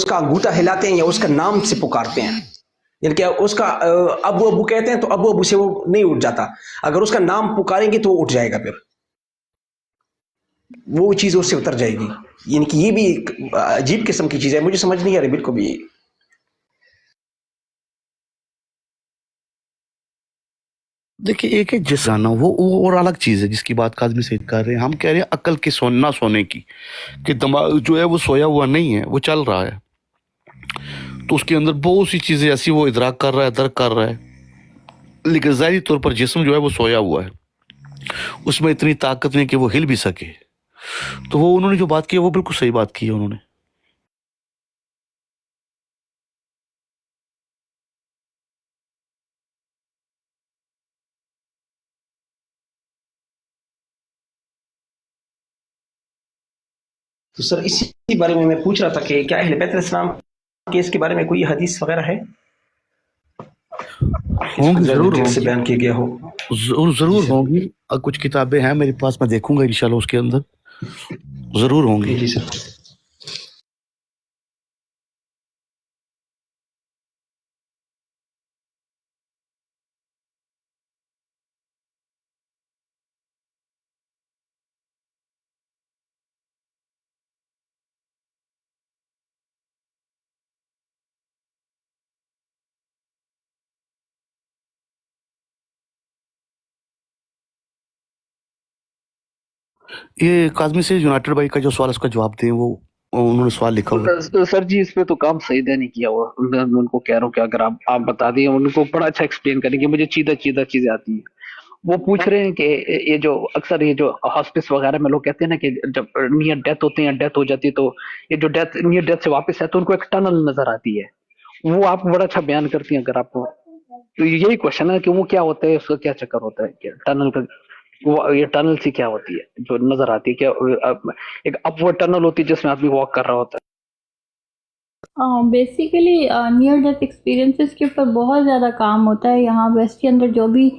उसका अंगूठा हिलाते हैं या उसका नाम से पुकारते हैं, यानी कि उसका अबू अबू कहते हैं तो अबू अबू से वो नहीं उठ जाता, अगर उसका नाम पुकारेंगे तो वो उठ जाएगा, फिर वो चीज उससे उतर जाएगी। यानी कि ये भी एक अजीब किस्म की चीज है, मुझे समझ नहीं आ रही बिल्कुल भी। देखिए, एक है जिसाना, वो और अलग चीज है जिसकी बात काज़मी सईद कर रहे हैं। हम कह रहे हैं अकल के सोना सोने की, कि दिमाग जो है वो सोया हुआ नहीं है, वो चल रहा है। तो उसके अंदर बहुत सी चीजें ऐसी वो इदराक कर रहा है, दर्क कर रहा है, लेकिन ज़ाहिरी तौर पर जिस्म जो है वो सोया हुआ है, उसमें इतनी ताकत नहीं कि वो हिल भी सके। तो वो उन्होंने जो बात की है वो बिल्कुल सही बात की है उन्होंने। तो सर इसी बारे में मैं पूछ रहा था कि क्या अहले बैत इस्लाम के इसके बारे में कोई हदीस वगैरह है इसको होंगी, ज़्यादा जरूर डिटेल से होंगी, बयान किया गया हो? जरूर जी सर। होंगी। कुछ किताबें हैं मेरे पास, मैं देखूंगा इंशाल्लाह, उसके अंदर जरूर होंगी। जी सर। ये काज़मी से यूनाइटेड भाई का जो सवाल है उसका जवाब दें, वो उन्होंने सवाल लिखा हुआ है। सर जी, इस पे तो काम सईद ने किया हुआ। मैं उनको कह रहा हूँ कि अगर आप बता दिए, उनको बड़ा अच्छा एक्सप्लेन करेंगे, मुझे चीधा चीधा चीजें आती है। वो पूछ रहे हैं कि ये जो अक्सर ये जो हॉस्पिस वगैरह में लोग कहते हैं ना कि जब नियर डेथ होते हैं, डेथ हो जाती है, तो ये जो डेथ नियर डेथ से वापस है तो उनको एक टनल नजर आती है। वो आप बड़ा अच्छा बयान करती हैं, अगर आपको। तो यही क्वेश्चन है कि वो क्या होता है, उसका क्या चक्कर होता है, क्या टनल का, वो ये टनल सी क्या होती है जो नजर आती है, क्या एक अपवर्ड टनल होती है जिसमें आदमी वॉक कर रहा होता है? बेसिकली नियर डेथ एक्सपीरियंसेस के ऊपर बहुत ज़्यादा काम होता है यहाँ वेस्ट के अंदर। जो भी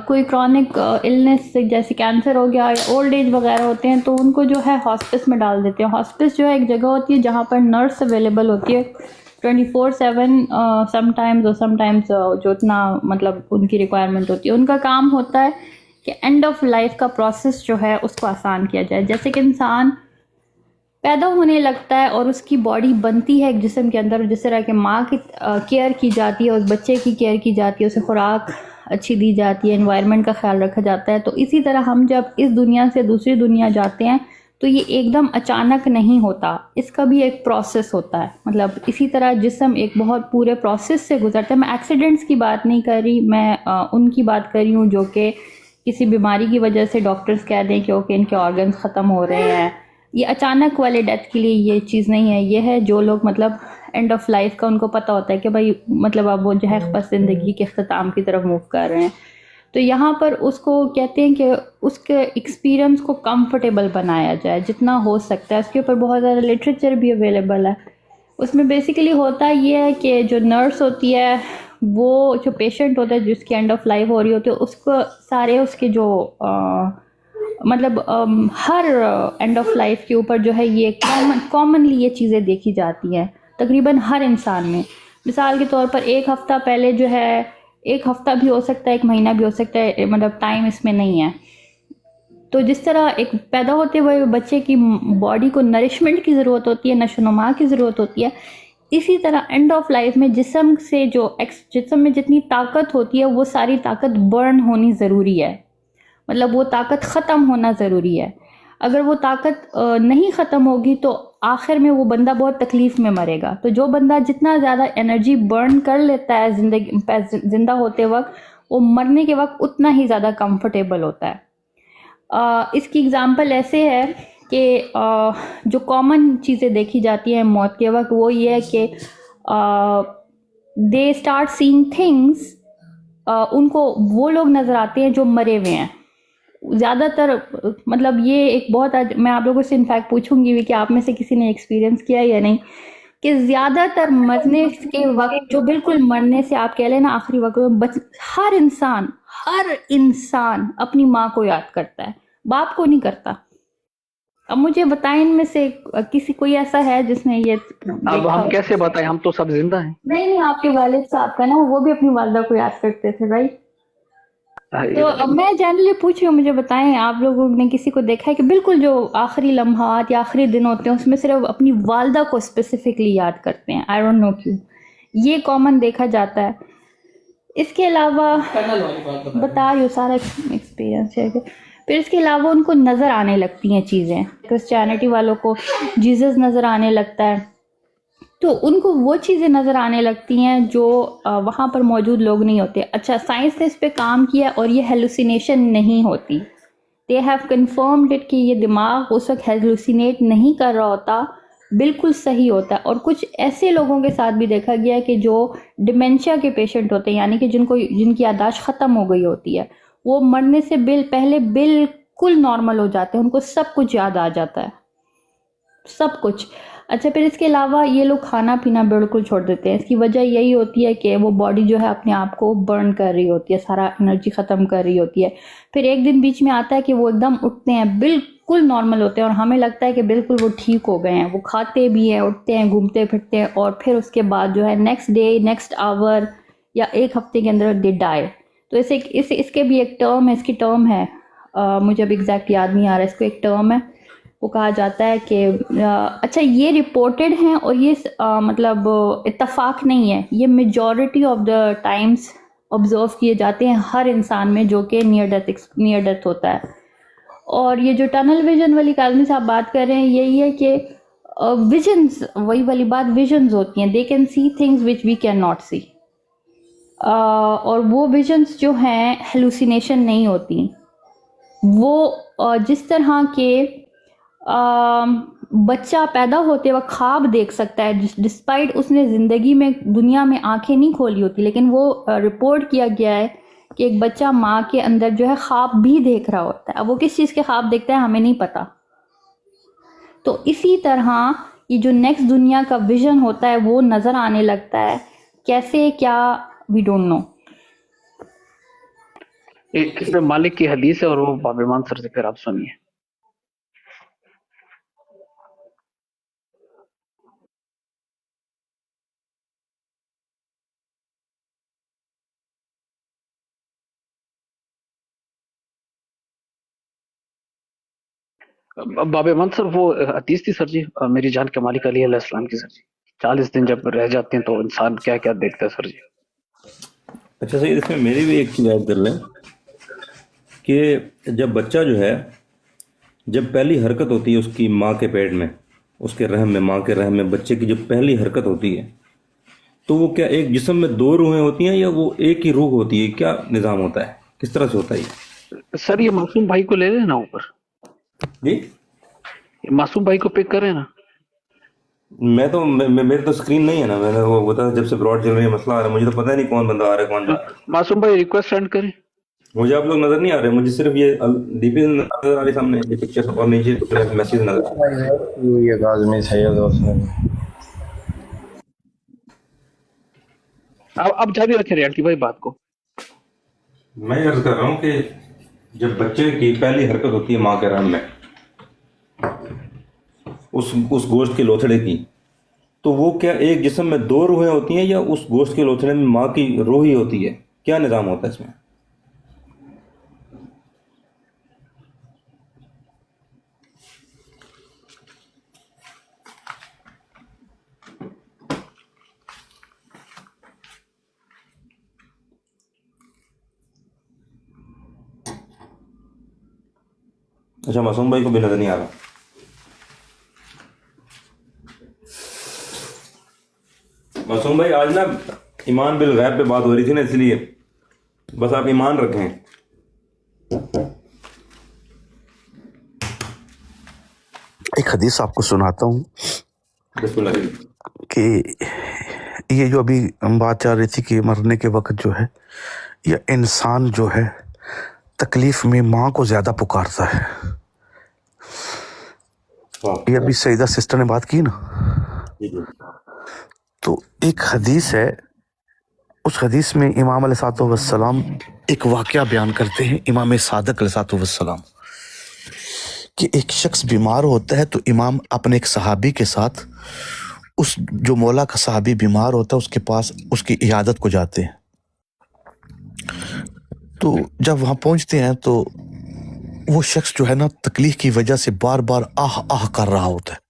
कोई क्रॉनिक इलनेस जैसे कैंसर हो गया या ओल्ड एज वगैरह होते हैं तो उनको जो है हॉस्पिस में डाल देते हैं। हॉस्पिस जो है एक जगह होती है जहाँ पर नर्स अवेलेबल होती है 24/7, समटाइम्स और समटाइम्स जो इतना मतलब उनकी रिक्वायरमेंट होती है। उनका काम होता है कि एंड ऑफ लाइफ का प्रोसेस जो है उसको आसान किया जाए। जैसे कि इंसान पैदा होने लगता है और उसकी बॉडी बनती है एक जिस्म के अंदर, जिस तरह के माँ की केयर की जाती है, उस बच्चे की केयर की जाती है, उसे खुराक अच्छी दी जाती है, एनवायरनमेंट का ख्याल रखा जाता है। तो इसी तरह हम जब इस दुनिया से दूसरी दुनिया जाते हैं तो ये एकदम अचानक नहीं होता, इसका भी एक प्रोसेस होता है। मतलब इसी तरह जिस्म एक बहुत पूरे प्रोसेस से गुजरता है। मैं एक्सीडेंट्स की बात नहीं कर रही, मैं उनकी बात कर रही हूँ जो कि किसी बीमारी की वजह से डॉक्टर्स कह दें कि ओके इनके ऑर्गन्स ख़त्म हो रहे हैं। ये अचानक वाले डेथ के लिए ये चीज़ नहीं है। ये है जो लोग मतलब एंड ऑफ लाइफ का उनको पता होता है कि भाई मतलब अब वो जो है बस ज़िंदगी के अख्ताम की तरफ मूव कर रहे हैं। तो यहाँ पर उसको कहते हैं कि उसके एक्सपीरियंस को कंफर्टेबल बनाया जाए जितना हो सकता है। उसके ऊपर बहुत ज़्यादा लिटरेचर भी अवेलेबल है। उसमें बेसिकली होता ये है कि जो नर्स होती है वो जो पेशेंट होता है जिसकी एंड ऑफ लाइफ हो रही होती है उसको सारे उसके जो मतलब हर एंड ऑफ लाइफ के ऊपर जो है ये कॉमनली ये चीज़ें देखी जाती हैं तकरीबन हर इंसान में। मिसाल के तौर पर एक हफ़्ता पहले जो है, एक हफ़्ता भी हो सकता है, एक महीना भी हो सकता है, मतलब टाइम इसमें नहीं है। तो जिस तरह एक पैदा होते हुए बच्चे की बॉडी को नरिशमेंट की ज़रूरत होती है, नशोनुमा की ज़रूरत होती है, इसी तरह एंड ऑफ लाइफ में जिस्म से जो जिस्म में जितनी ताकत होती है वो सारी ताकत बर्न होनी ज़रूरी है। मतलब वो ताकत ख़त्म होना ज़रूरी है। अगर वो ताकत नहीं ख़त्म होगी तो आखिर में वो बंदा बहुत तकलीफ़ में मरेगा। तो जो बंदा जितना ज़्यादा एनर्जी बर्न कर लेता है ज़िंदा होते वक्त, वो मरने के वक्त उतना ही ज़्यादा कंफर्टेबल होता है। इसकी एग्ज़ाम्पल ऐसे है कि जो कॉमन चीज़ें देखी जाती हैं मौत के वक्त वो ये है कि दे स्टार्ट सीइंग थिंग्स, उनको वो लोग नज़र आते हैं जो मरे हुए हैं ज़्यादातर। मतलब ये एक बहुत मैं आप लोगों से इनफैक्ट पूछूंगी भी कि आप में से किसी ने एक्सपीरियंस किया या नहीं कि ज़्यादातर मरने के वक्त जो बिल्कुल मरने से आप कह लेना आखिरी वक्त में हर इंसान अपनी माँ को याद करता है, बाप को नहीं करता। अब मुझे बताएं इनमें से किसी कोई ऐसा है जिसने ये अब देखा हम हो? कैसे बताएं, हम तो सब जिंदा हैं। नहीं, आपके वालिद साहब का ना, वो भी अपनी वालदा को याद करते थे, राइट? तो अब मैं जनरली पूछ रही हूँ, मुझे बताएं आप लोगों ने किसी को देखा है कि बिल्कुल जो आखिरी लम्हात या आखिरी दिन होते हैं उसमें सिर्फ अपनी वालदा को स्पेसिफिकली याद करते हैं? आई डोंट नो क्यों, ये कॉमन देखा जाता है। इसके अलावा बता रही हूँ, सारा एक्सपीरियंस है। फिर इसके अलावा उनको नज़र आने लगती हैं चीज़ें। क्रिश्चियनिटी वालों को जीसस नज़र आने लगता है, तो उनको वो चीज़ें नज़र आने लगती हैं जो वहाँ पर मौजूद लोग नहीं होते। अच्छा, साइंस ने इस पे काम किया और ये हेलुसिनेशन नहीं होती। दे हैव कन्फर्म्ड इट कि ये दिमाग उस वक्त हेलुसिनेट नहीं कर रहा होता, बिल्कुल सही होता है। और कुछ ऐसे लोगों के साथ भी देखा गया है कि जो डिमेंशिया के पेशेंट होते हैं, यानी कि जिनकी याददाश्त ख़त्म हो गई होती है, वो मरने से पहले बिल्कुल नॉर्मल हो जाते हैं, उनको सब कुछ याद आ जाता है, सब कुछ। अच्छा, फिर इसके अलावा ये लोग खाना पीना बिल्कुल छोड़ देते हैं। इसकी वजह यही होती है कि वो बॉडी जो है अपने आप को बर्न कर रही होती है, सारा एनर्जी ख़त्म कर रही होती है। फिर एक दिन बीच में आता है कि वो एकदम उठते हैं, बिल्कुल नॉर्मल होते हैं और हमें लगता है कि बिल्कुल वो ठीक हो गए हैं। वो खाते भी हैं, उठते हैं, घूमते फिरते हैं, और फिर उसके बाद जो है नेक्स्ट डे, नेक्स्ट आवर या एक हफ्ते के अंदर दे डाई। तो इसके भी एक टर्म है, इसकी टर्म है, मुझे अब एग्जैक्ट याद नहीं आ रहा, इसको एक टर्म है, वो कहा जाता है कि अच्छा, ये रिपोर्टेड हैं और ये मतलब इत्तफाक नहीं है, ये majority of the times observe किए जाते हैं हर इंसान में जो कि नियर डेथ होता है। और ये जो टनल विजन वाली कालमी से आप बात कर रहे हैं, यही है कि विजन्स, वही वाली बात, विजन्स होती हैं, they can see things which we can not see. और वो विजन्स जो हैं हेलुसिनेशन नहीं होती। वो जिस तरह के बच्चा पैदा होते वक्त ख्वाब देख सकता है, डिस्पाइट उसने ज़िंदगी में दुनिया में आंखें नहीं खोली होती, लेकिन वो रिपोर्ट किया गया है कि एक बच्चा माँ के अंदर जो है ख्वाब भी देख रहा होता है। अब वो किस चीज़ के ख्वाब देखता है हमें नहीं पता। तो इसी तरह ये जो नेक्स्ट दुनिया का विजन होता है वो नज़र आने लगता है, कैसे, क्या, वी डोंट नो। इसमें मालिक की हदीस है और वो बाब ईमान सर से फिर आप सुनिए। बाब ईमान सर, वो हदीस थी सर जी, मेरी जान के मालिक अली अलैहिस्सलाम की सर जी, 40 दिन जब रह जाते हैं तो इंसान क्या क्या देखता है सर जी। अच्छा सही, इसमें मेरी भी एक चीज़ ऐड कर लें कि जब बच्चा जो है, जब पहली हरकत होती है उसकी माँ के पेट में, उसके रहम में, माँ के रहम में बच्चे की जब पहली हरकत होती है, तो वो क्या एक जिस्म में दो रूहें होती हैं या वो एक ही रूह होती है? क्या निज़ाम होता है, किस तरह से होता है ये? सर ये मासूम भाई को ले लेना ऊपर जी, मासूम भाई को पिक करें ना। मेरे तो स्क्रीन नहीं है ना, मैंने वो बता, जब से ब्रॉड चल रही है मसला आ रहा है, मुझे तो पता ही नहीं कौन बंदा आ रहा है कौन जा रहा है। मासूम भाई रिक्वेस्ट सेंड करें। मुझे आप लोग नजर नहीं आ रहे, मुझे सिर्फ ये डीपी नजर आ रही सामने, ये पिक्चर और नीचे मैसेज नजर आ रहा है। ये आदमी सही है दोस्त। अब जारी रखें रियलिटी भाई बात को। मैं अर्ज कर रहा हूँ कि जब बच्चे की पहली हरकत होती है माँ के रहम में, उस गोश्त के लोथड़े की, तो वो क्या एक जिस्म में दो रूहें होती हैं या उस गोश्त के लोथड़े में माँ की रूह ही होती है? क्या निज़ाम होता है इसमें? अच्छा, मासूम भाई को भी नजर नहीं आ रहा। मासूम भाई, आज ना ईमान बिल गैब पे बात हो रही थी ना, इसलिए बस आप ईमान रखें। एक हदीस आपको सुनाता हूँ बिस्मिल्लाह। कि ये जो अभी बात चल रही थी कि मरने के वक्त जो है ये इंसान जो है तकलीफ में माँ को ज़्यादा पुकारता है। ये अभी सईदा सिस्टर ने बात की ना, तो एक हदीस है, उस हदीस में इमाम अलैहिस्सलाम एक वाक़या बयान करते हैं, इमाम सादिक अलैहिस्सलाम, कि एक शख्स बीमार होता है तो इमाम अपने एक सहाबी के साथ उस जो मौला का सहाबी बीमार होता है उसके पास उसकी इयादत को जाते हैं। तो जब वहाँ पहुँचते हैं तो वो शख्स जो है ना तकलीफ की वजह से बार बार आह आह कर रहा होता है।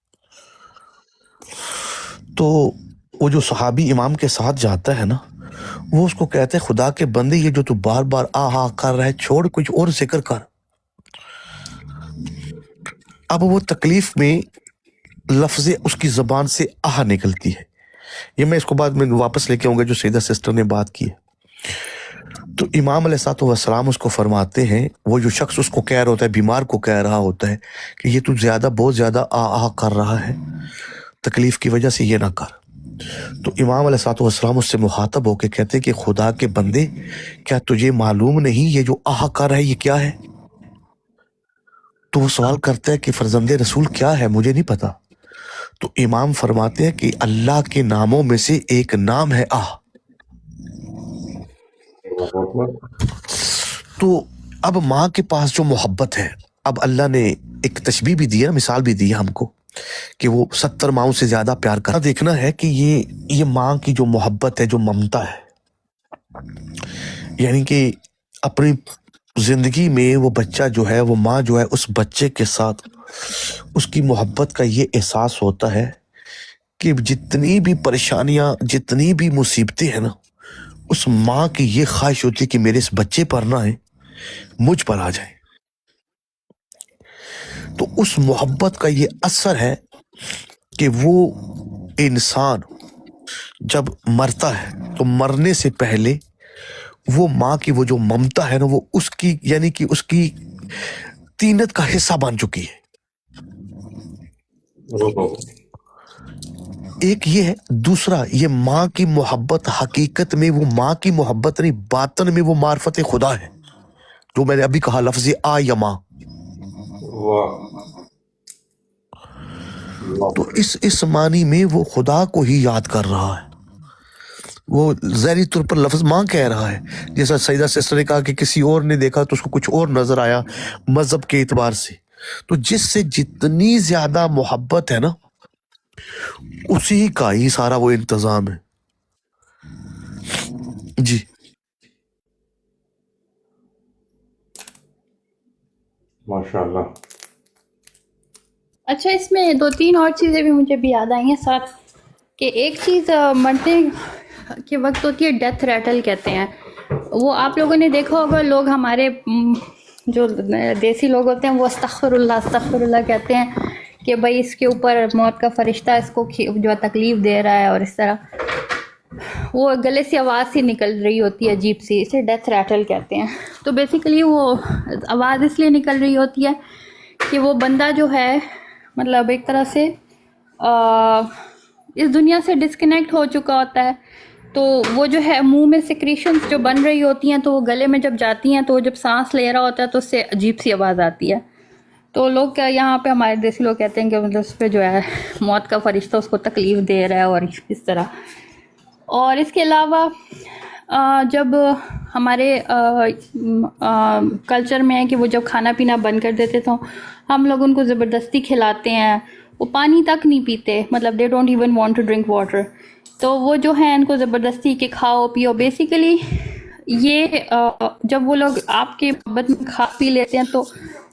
तो वो जो सहाबी इमाम के साथ जाता है ना, वो उसको कहते हैं खुदा के बंदे ये जो तू बार बार आह आह कर रहा है छोड़ कुछ और जिक्र कर। अब वो तकलीफ में लफ्ज़े उसकी ज़बान से आह निकलती है। ये मैं इसको बाद में वापस लेके आऊँगा जो सैयदा सिस्टर ने बात की है। तो इमाम अलैहिस्सलाम उसको फरमाते हैं, वो जो शख्स उसको कह रहा होता है, बीमार को कह रहा होता है कि ये तू बहुत ज़्यादा आह कर रहा है, तकलीफ़ की वजह से ये ना कर। तो इमाम अलैहिस्सलाम उससे मुखातब होके कहते हैं कि खुदा के बंदे क्या तुझे मालूम नहीं ये जो आह कर रहा है ये क्या है? तो वो सवाल करता है कि फर्जंदे रसूल क्या है, मुझे नहीं पता। तो इमाम फरमाते हैं कि अल्लाह के नामों में से एक नाम है आह। तो अब माँ के पास जो मोहब्बत है, अब अल्लाह ने एक तशबीह भी दी है, मिसाल भी दी है हमको कि वो 70 माओं से ज्यादा प्यार करना। देखना है कि ये माँ की जो मोहब्बत है, जो ममता है, यानी कि अपनी जिंदगी में वो बच्चा जो है, वो माँ जो है उस बच्चे के साथ उसकी मोहब्बत का ये एहसास होता है कि जितनी भी परेशानियां, जितनी भी मुसीबतें हैं ना, उस माँ की ये ख्वाहिश होती है कि मेरे इस बच्चे पर ना है, मुझ पर आ जाए। तो उस मोहब्बत का ये असर है कि वो इंसान जब मरता है तो मरने से पहले वो माँ की वो जो ममता है ना, वो उसकी यानी कि उसकी तीनत का हिस्सा बन चुकी है। एक ये है, दूसरा ये माँ की मोहब्बत हकीकत में वो माँ की मोहब्बत नहीं, बातन में वो मार्फत खुदा है, जो मैंने अभी कहा लफ्ज़ आ या माँ। तो इस मानी में वो खुदा को ही याद कर रहा है। वो ज़ाहिरी तौर पर लफ्ज़ माँ कह रहा है, जैसा सैयदा सिस्टर ने कहा कि किसी और ने देखा तो उसको कुछ और नजर आया मजहब के एतबार से। तो जिससे जितनी ज्यादा मोहब्बत है ना, उसी का ही सारा वो इंतजाम है। जी माशाल्लाह। अच्छा, इसमें 2-3 और चीज़ें भी मुझे भी याद आई हैं साथ, कि एक चीज़ मरने के वक्त होती है डेथ रैटल कहते हैं। वो आप लोगों ने देखा होगा, लोग हमारे जो देसी लोग होते हैं वो अस्तगफिरुल्लाह कहते हैं कि भाई इसके ऊपर मौत का फरिश्ता इसको जो है तकलीफ़ दे रहा है, और इस तरह वो गले से आवाज़ सी निकल रही होती है अजीब सी, इसे डेथ रैटल कहते हैं। तो बेसिकली वो आवाज़ इसलिए निकल रही होती है कि वो बंदा जो है मतलब एक तरह से इस दुनिया से डिस्कनेक्ट हो चुका होता है। तो वो जो है मुंह में सिक्रीशंस जो बन रही होती हैं, तो वो गले में जब जाती हैं तो जब सांस ले रहा होता है तो उससे अजीब सी आवाज़ आती है। तो लोग क्या यहाँ पे हमारे देसी लोग कहते हैं कि मतलब उस पर जो है मौत का फरिश्ता उसको तकलीफ़ दे रहा है और इस तरह। और इसके अलावा जब हमारे कल्चर में है कि वो जब खाना पीना बंद कर देते तो हम लोग उनको ज़बरदस्ती खिलाते हैं, वो पानी तक नहीं पीते, मतलब they don't even want to drink water. तो वो जो है इनको ज़बरदस्ती के खाओ पियो। बेसिकली ये जब वो लोग आपके मोहब्बत में खा पी लेते हैं तो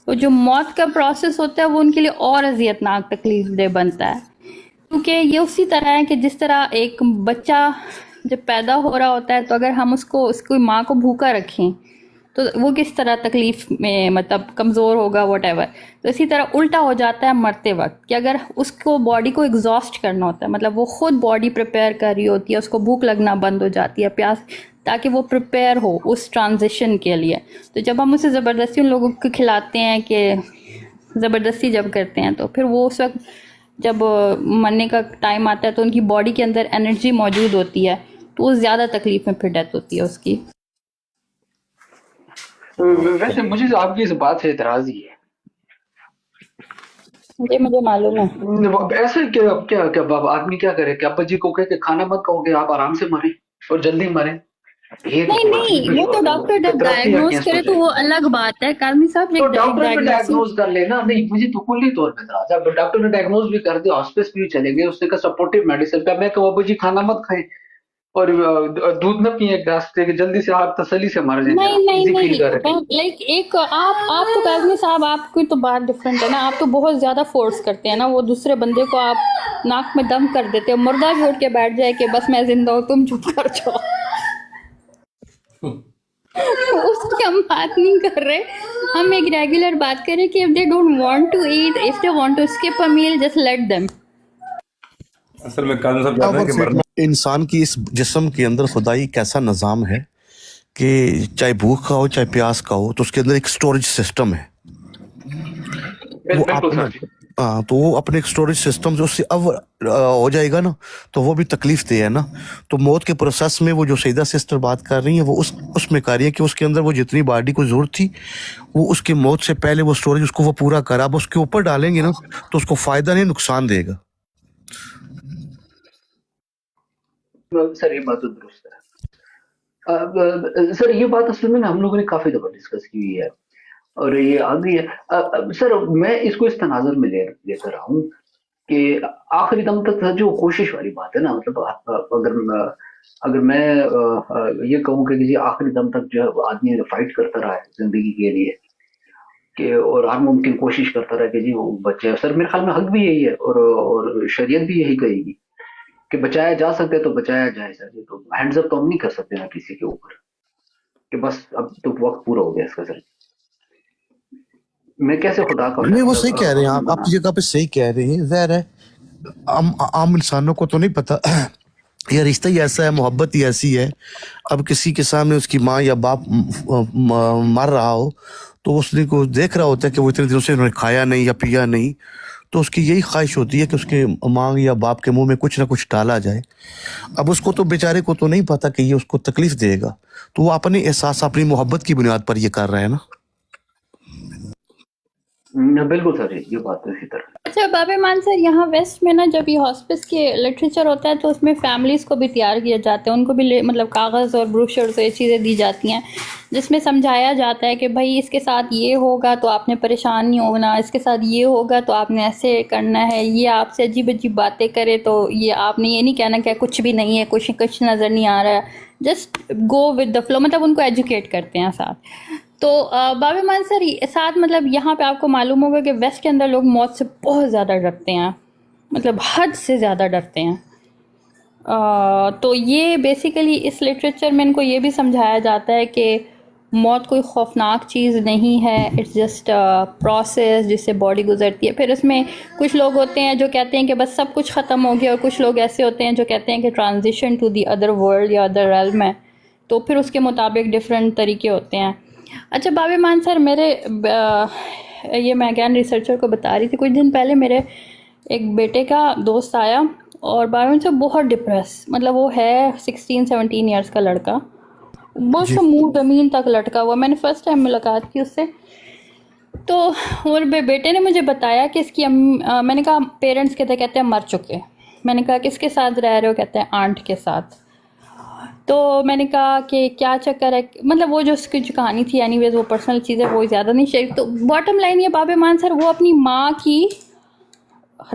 वो जो मौत का प्रोसेस होता है वो उनके लिए और अजियतनाक तकलीफ दे बनता है, क्योंकि ये उसी तरह है कि जिस तरह एक बच्चा जब पैदा हो रहा होता है तो अगर हम उसको माँ को भूखा रखें तो वो किस तरह तकलीफ़ में मतलब कमज़ोर होगा वॉटेवर। तो इसी तरह उल्टा हो जाता है मरते वक्त कि अगर उसको बॉडी को एग्जॉस्ट करना होता है, मतलब वो ख़ुद बॉडी प्रिपेयर कर रही होती है, उसको भूख लगना बंद हो जाती है, प्यास, ताकि वो प्रिपेयर हो उस ट्रांजिशन के लिए। तो जब हम उसे ज़बरदस्ती उन लोगों को खिलाते हैं, कि ज़बरदस्ती जब करते हैं, तो फिर वो उस वक्त जब मरने का टाइम आता है तो उनकी बॉडी के अंदर एनर्जी मौजूद होती है, तो वो ज़्यादा तकलीफ में फिर डेथ होती है उसकी। वैसे मुझे तो आपकी इस बात से एतराज ही है। ये मुझे मालूम है। ऐसे क्या क्या बाप आदमी क्या करे कि अब्बा जी को कहे कि खाना मत खाओगे, आप आराम से मरें और जल्दी मरें, ये तो नहीं नहीं, वो तो डॉक्टर जब तरक्की है डायग्नोज केस करे हो तो वो जाएगी। अलग बात है। काजमी साहब, तो एक डॉक्टर भी डायग्नोसिस डायग्नोज कर लेना, नहीं मुझे तो कुल्ली तौर पे था, जब डॉक्टर ने डायग्नोज भी कर दिया, हॉस्पिस भी चले गए, उसने कहा सपोर्टिव मेडिसिन पे, मैं कहूँ बाबू जी खाना मत खाएं और दूध न पिए ग्लास से, कि जल्दी से आप तसल्ली से मर जाएंगे, नहीं आप नहीं इजी फील नहीं, कर रहे हैं। लाइक एक आप तो काजमी साहब, आपकी तो बात डिफरेंट है ना। आप तो बहुत ज्यादा फोर्स करते हैं ना, वो दूसरे बंदे को आप नाक में दम कर देते हो, मुर्दा भी उठ के बैठ जाए कि बस मैं जिंदा हूँ, तुम चुप कर जाओ। उसकी हम बात नहीं कर रहे, हम एक रेगुलर बात करें कि if they don't want to eat, if they want to skip a meal, just let them. असल में काजम साहब चाहते हैं कि मरना इंसान की इस जिस्म के अंदर खुदाई कैसा निज़ाम है कि चाहे भूख का हो चाहे प्यास का हो, तो उसके अंदर एक स्टोरेज सिस्टम है। वो बिल्कुल अपना सर जी। हाँ, तो वो अपने एक स्टोरेज सिस्टम से उससे अब हो जाएगा ना, तो वो भी तकलीफ दे है ना। तो मौत के प्रोसेस में वो जो सईदा सिस्टर बात कर रही है, वो उसमें कर रही है कि उसके अंदर वो जितनी बॉडी को जरूरत थी, वो उसकी मौत से पहले वो स्टोरेज उसको वो पूरा करा। अब उसके ऊपर डालेंगे ना, तो उसको फायदा नहीं, नुकसान देगा। सर ये बात तो दुरुस्त है। सर ये बात असल में ना हम लोगों ने काफी दफा डिस्कस की हुई है और ये आ गई है। सर मैं इसको इस तनाजुर में लेकर रहा हूँ कि आखिरी दम तक जो कोशिश वाली बात है ना, मतलब अगर मैं ये कहूँ कि जी आखिरी दम तक जो है आदमी फाइट करता रहा है जिंदगी के लिए, कि और हर मुमकिन कोशिश करता रहा कि जी वो बचे। सर मेरे ख्याल में हक भी यही है और शरीयत भी यही कहेगी कि बचाया जा सकता है तो बचाया जाए। सर जी तो हैंड्स अप तो हम नहीं कर सकते ना किसी के ऊपर कि बस अब तो वक्त पूरा हो गया इसका। सर मैं कैसे खुदा का नहीं, वो सही कह रहे हैं, हुक्म आप बना। आपकी जगह पे सही कह रहे हैं। ज़ाहिर है आम इंसानों को तो नहीं पता ये रिश्ता ही ऐसा है, मोहब्बत ही ऐसी है। अब किसी के सामने उसकी माँ या बाप मर रहा हो, तो उसने को देख रहा होता है कि वो इतने दिनों से उन्होंने खाया नहीं या पिया नहीं, तो उसकी यही ख्वाहिश होती है कि उसके माँ या बाप के मुंह में कुछ ना कुछ डाला जाए। अब उसको तो बेचारे को तो नहीं पता कि ये उसको तकलीफ देगा, तो वो अपने एहसास, अपनी मोहब्बत की बुनियाद पर ये कर रहा है ना। बिल्कुल सर जी, ये बात तो इसी तरह। अच्छा बाबे मान सर, यहाँ वेस्ट में ना जब ये हॉस्पिस के लिटरेचर होता है तो उसमें फैमिलीज़ को भी तैयार किया जाता है, उनको भी मतलब कागज़ और ब्रोशर से ये चीज़ें दी जाती हैं, जिसमें समझाया जाता है कि भाई इसके साथ ये होगा तो आपने परेशान नहीं होना, इसके साथ ये होगा तो आपने ऐसे करना है, ये आपसे अजीब अजीब बातें करे तो ये आपने ये नहीं कहना कि कुछ भी नहीं है, कुछ कुछ नज़र नहीं आ रहा है, just go with the flow. मतलब उनको एजुकेट करते हैं साथ। तो बाबे मान सर साथ मतलब यहाँ पे आपको मालूम होगा कि वेस्ट के अंदर लोग मौत से बहुत ज़्यादा डरते हैं, मतलब हद से ज़्यादा डरते हैं। तो ये बेसिकली इस लिटरेचर में इनको ये भी समझाया जाता है कि मौत कोई खौफनाक चीज़ नहीं है, इट्स जस्ट प्रोसेस जिससे बॉडी गुजरती है। फिर इसमें कुछ लोग होते हैं जो कहते हैं कि बस सब कुछ ख़त्म हो गया, और कुछ लोग ऐसे होते हैं जो कहते हैं कि transition to the other world या अदर रेल्म है, तो फिर उसके मुताबिक डिफरेंट तरीके होते हैं। अच्छा बाबे मान सर, ये मैं अगैन रिसर्चर को बता रही थी, कुछ दिन पहले मेरे एक बेटे का दोस्त आया और बाबे मान सर बहुत डिप्रेस, मतलब वो है 16-17 ईयर्स का लड़का, बहुत सा मुंह ज़मीन तक लटका हुआ। मैंने फ़र्स्ट टाइम मुलाकात की उससे, तो और बेटे ने मुझे बताया कि इसकी मैंने कहा पेरेंट्स कहते हैं मर चुके। मैंने कहा किसके साथ रह रहे हो? कहते हैं आंट के साथ। तो मैंने कहा कि क्या चक्कर है, मतलब वो जो उसकी जो कहानी थी, एनीवेज वो पर्सनल चीज़ है, वो ज़्यादा नहीं शेयर। तो बॉटम लाइन ये बाबे मान सर, वो अपनी माँ की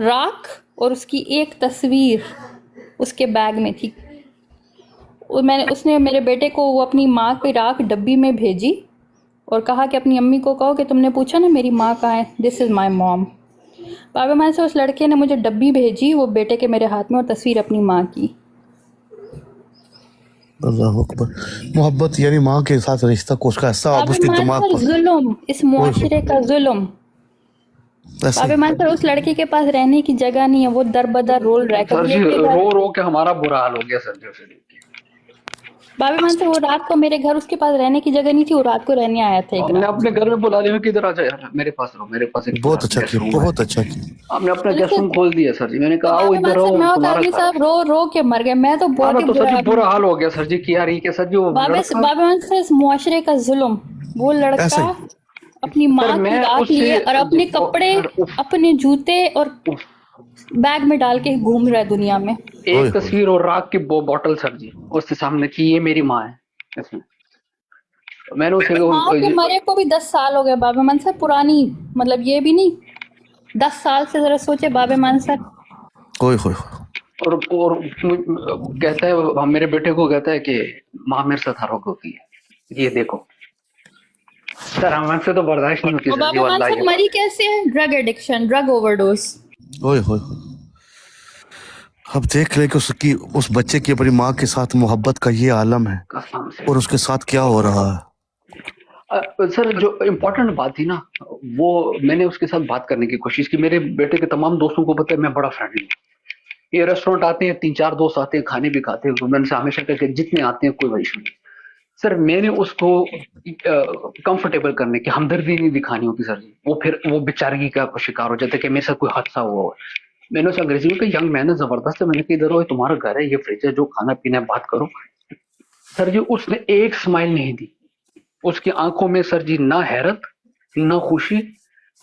राख और उसकी एक तस्वीर उसके बैग में थी। उसने मेरे बेटे को वो अपनी माँ की राख डब्बी में भेजी और कहा कि अपनी अम्मी को कहो कि तुमने पूछा ना मेरी माँ कहाँ है, दिस इज़ माई मॉम। बाबे मान सर उस लड़के ने मुझे डब्बी भेजी वो बेटे के मेरे हाथ में, और तस्वीर अपनी माँ की। अल्लाह अकबर। मोहब्बत यानी माँ के साथ रिश्ता को उसका हिस्सा आप उसके दिमाग पर जुल्म, इस मुआशरे का जुल्म। ऐसे बाबे मान सर उस लड़के के पास रहने की जगह नहीं है, वो दर बदर रोल रहा है। सर जी रो रो के हमारा बुरा हाल हो गया सर जी। बाबे मान सर वो रात को मेरे घर, उसके पास रहने की जगह नहीं थी, वो रात को रहने आया था। हमने अपने घर में बुला लिया, किधर आ जाए यार, मेरे पास रहो, मेरे पास एक बहुत अच्छा किया, बहुत अच्छा किया। हमने अपना गेस्ट रूम खोल दिया सर जी। मैंने कहा आओ इधर रहो, तुम्हारा साहब रो रो के मर गए। मैं तो बहुत तो सर जी बुरा हाल हो गया सर जी। किया रही के सर जी वो बाबे मान सर इस मुआशरे का जुल्म, वो लड़का अपनी माँ की राख लिए और अपने कपड़े, अपने जूते और बैग में डाल के घूम रहा है दुनिया में। एक तस्वीर और राख की बोतल सर जी उसके सामने की, ये मेरी माँ है। इसमें। मैंने उसे माँ के मरे को भी 10 साल हो गए बाबा मान सर, पुरानी मतलब ये भी नहीं, 10 साल से जरा सोचे बाबा मान सर। ओए होए। और कहता है, मेरे बेटे को कहता है कि माँ मेरे साथ हर वक्त होती है, ये देखो सर हमसे तो बर्दाश्त नहीं होती और सर जी, बाबा मान वल्लाह सर मरी कैसे है? Drug addiction, drug overdose. ओए होए। अब देख ले कि उसकी उस बच्चे की अपनी माँ के साथ मोहब्बत का ये आलम है कसम से। और उसके साथ क्या हो रहा है। सर जो इम्पोर्टेंट बात थी ना, वो मैंने उसके साथ बात करने की कोशिश की। मेरे बेटे के तमाम दोस्तों को पता है मैं बड़ा फ्रेंडली हूँ। ये रेस्टोरेंट आते हैं, 3-4 दोस्त आते हैं, खाने भी खाते हैं, तो मैंने से हमेशा कहते जितने आते हैं कोई इशू नहीं। सर मैंने उसको कंफर्टेबल करने की हमदर्दी नहीं दिखानी होती सर जी, वो फिर वो बेचारगी का शिकार हो जाता है कि मेरे साथ कोई हादसा हुआ हो। मैंने उसे अंग्रेजी में कहा, यंग मैन है, जबरदस्त है, मैंने कहा इधर हो, तुम्हारा घर है, ये फ्रिज है, जो खाना पीना है बात करो। सर जी उसने एक स्माइल नहीं दी। उसकी आंखों में सर जी ना हैरत ना खुशी,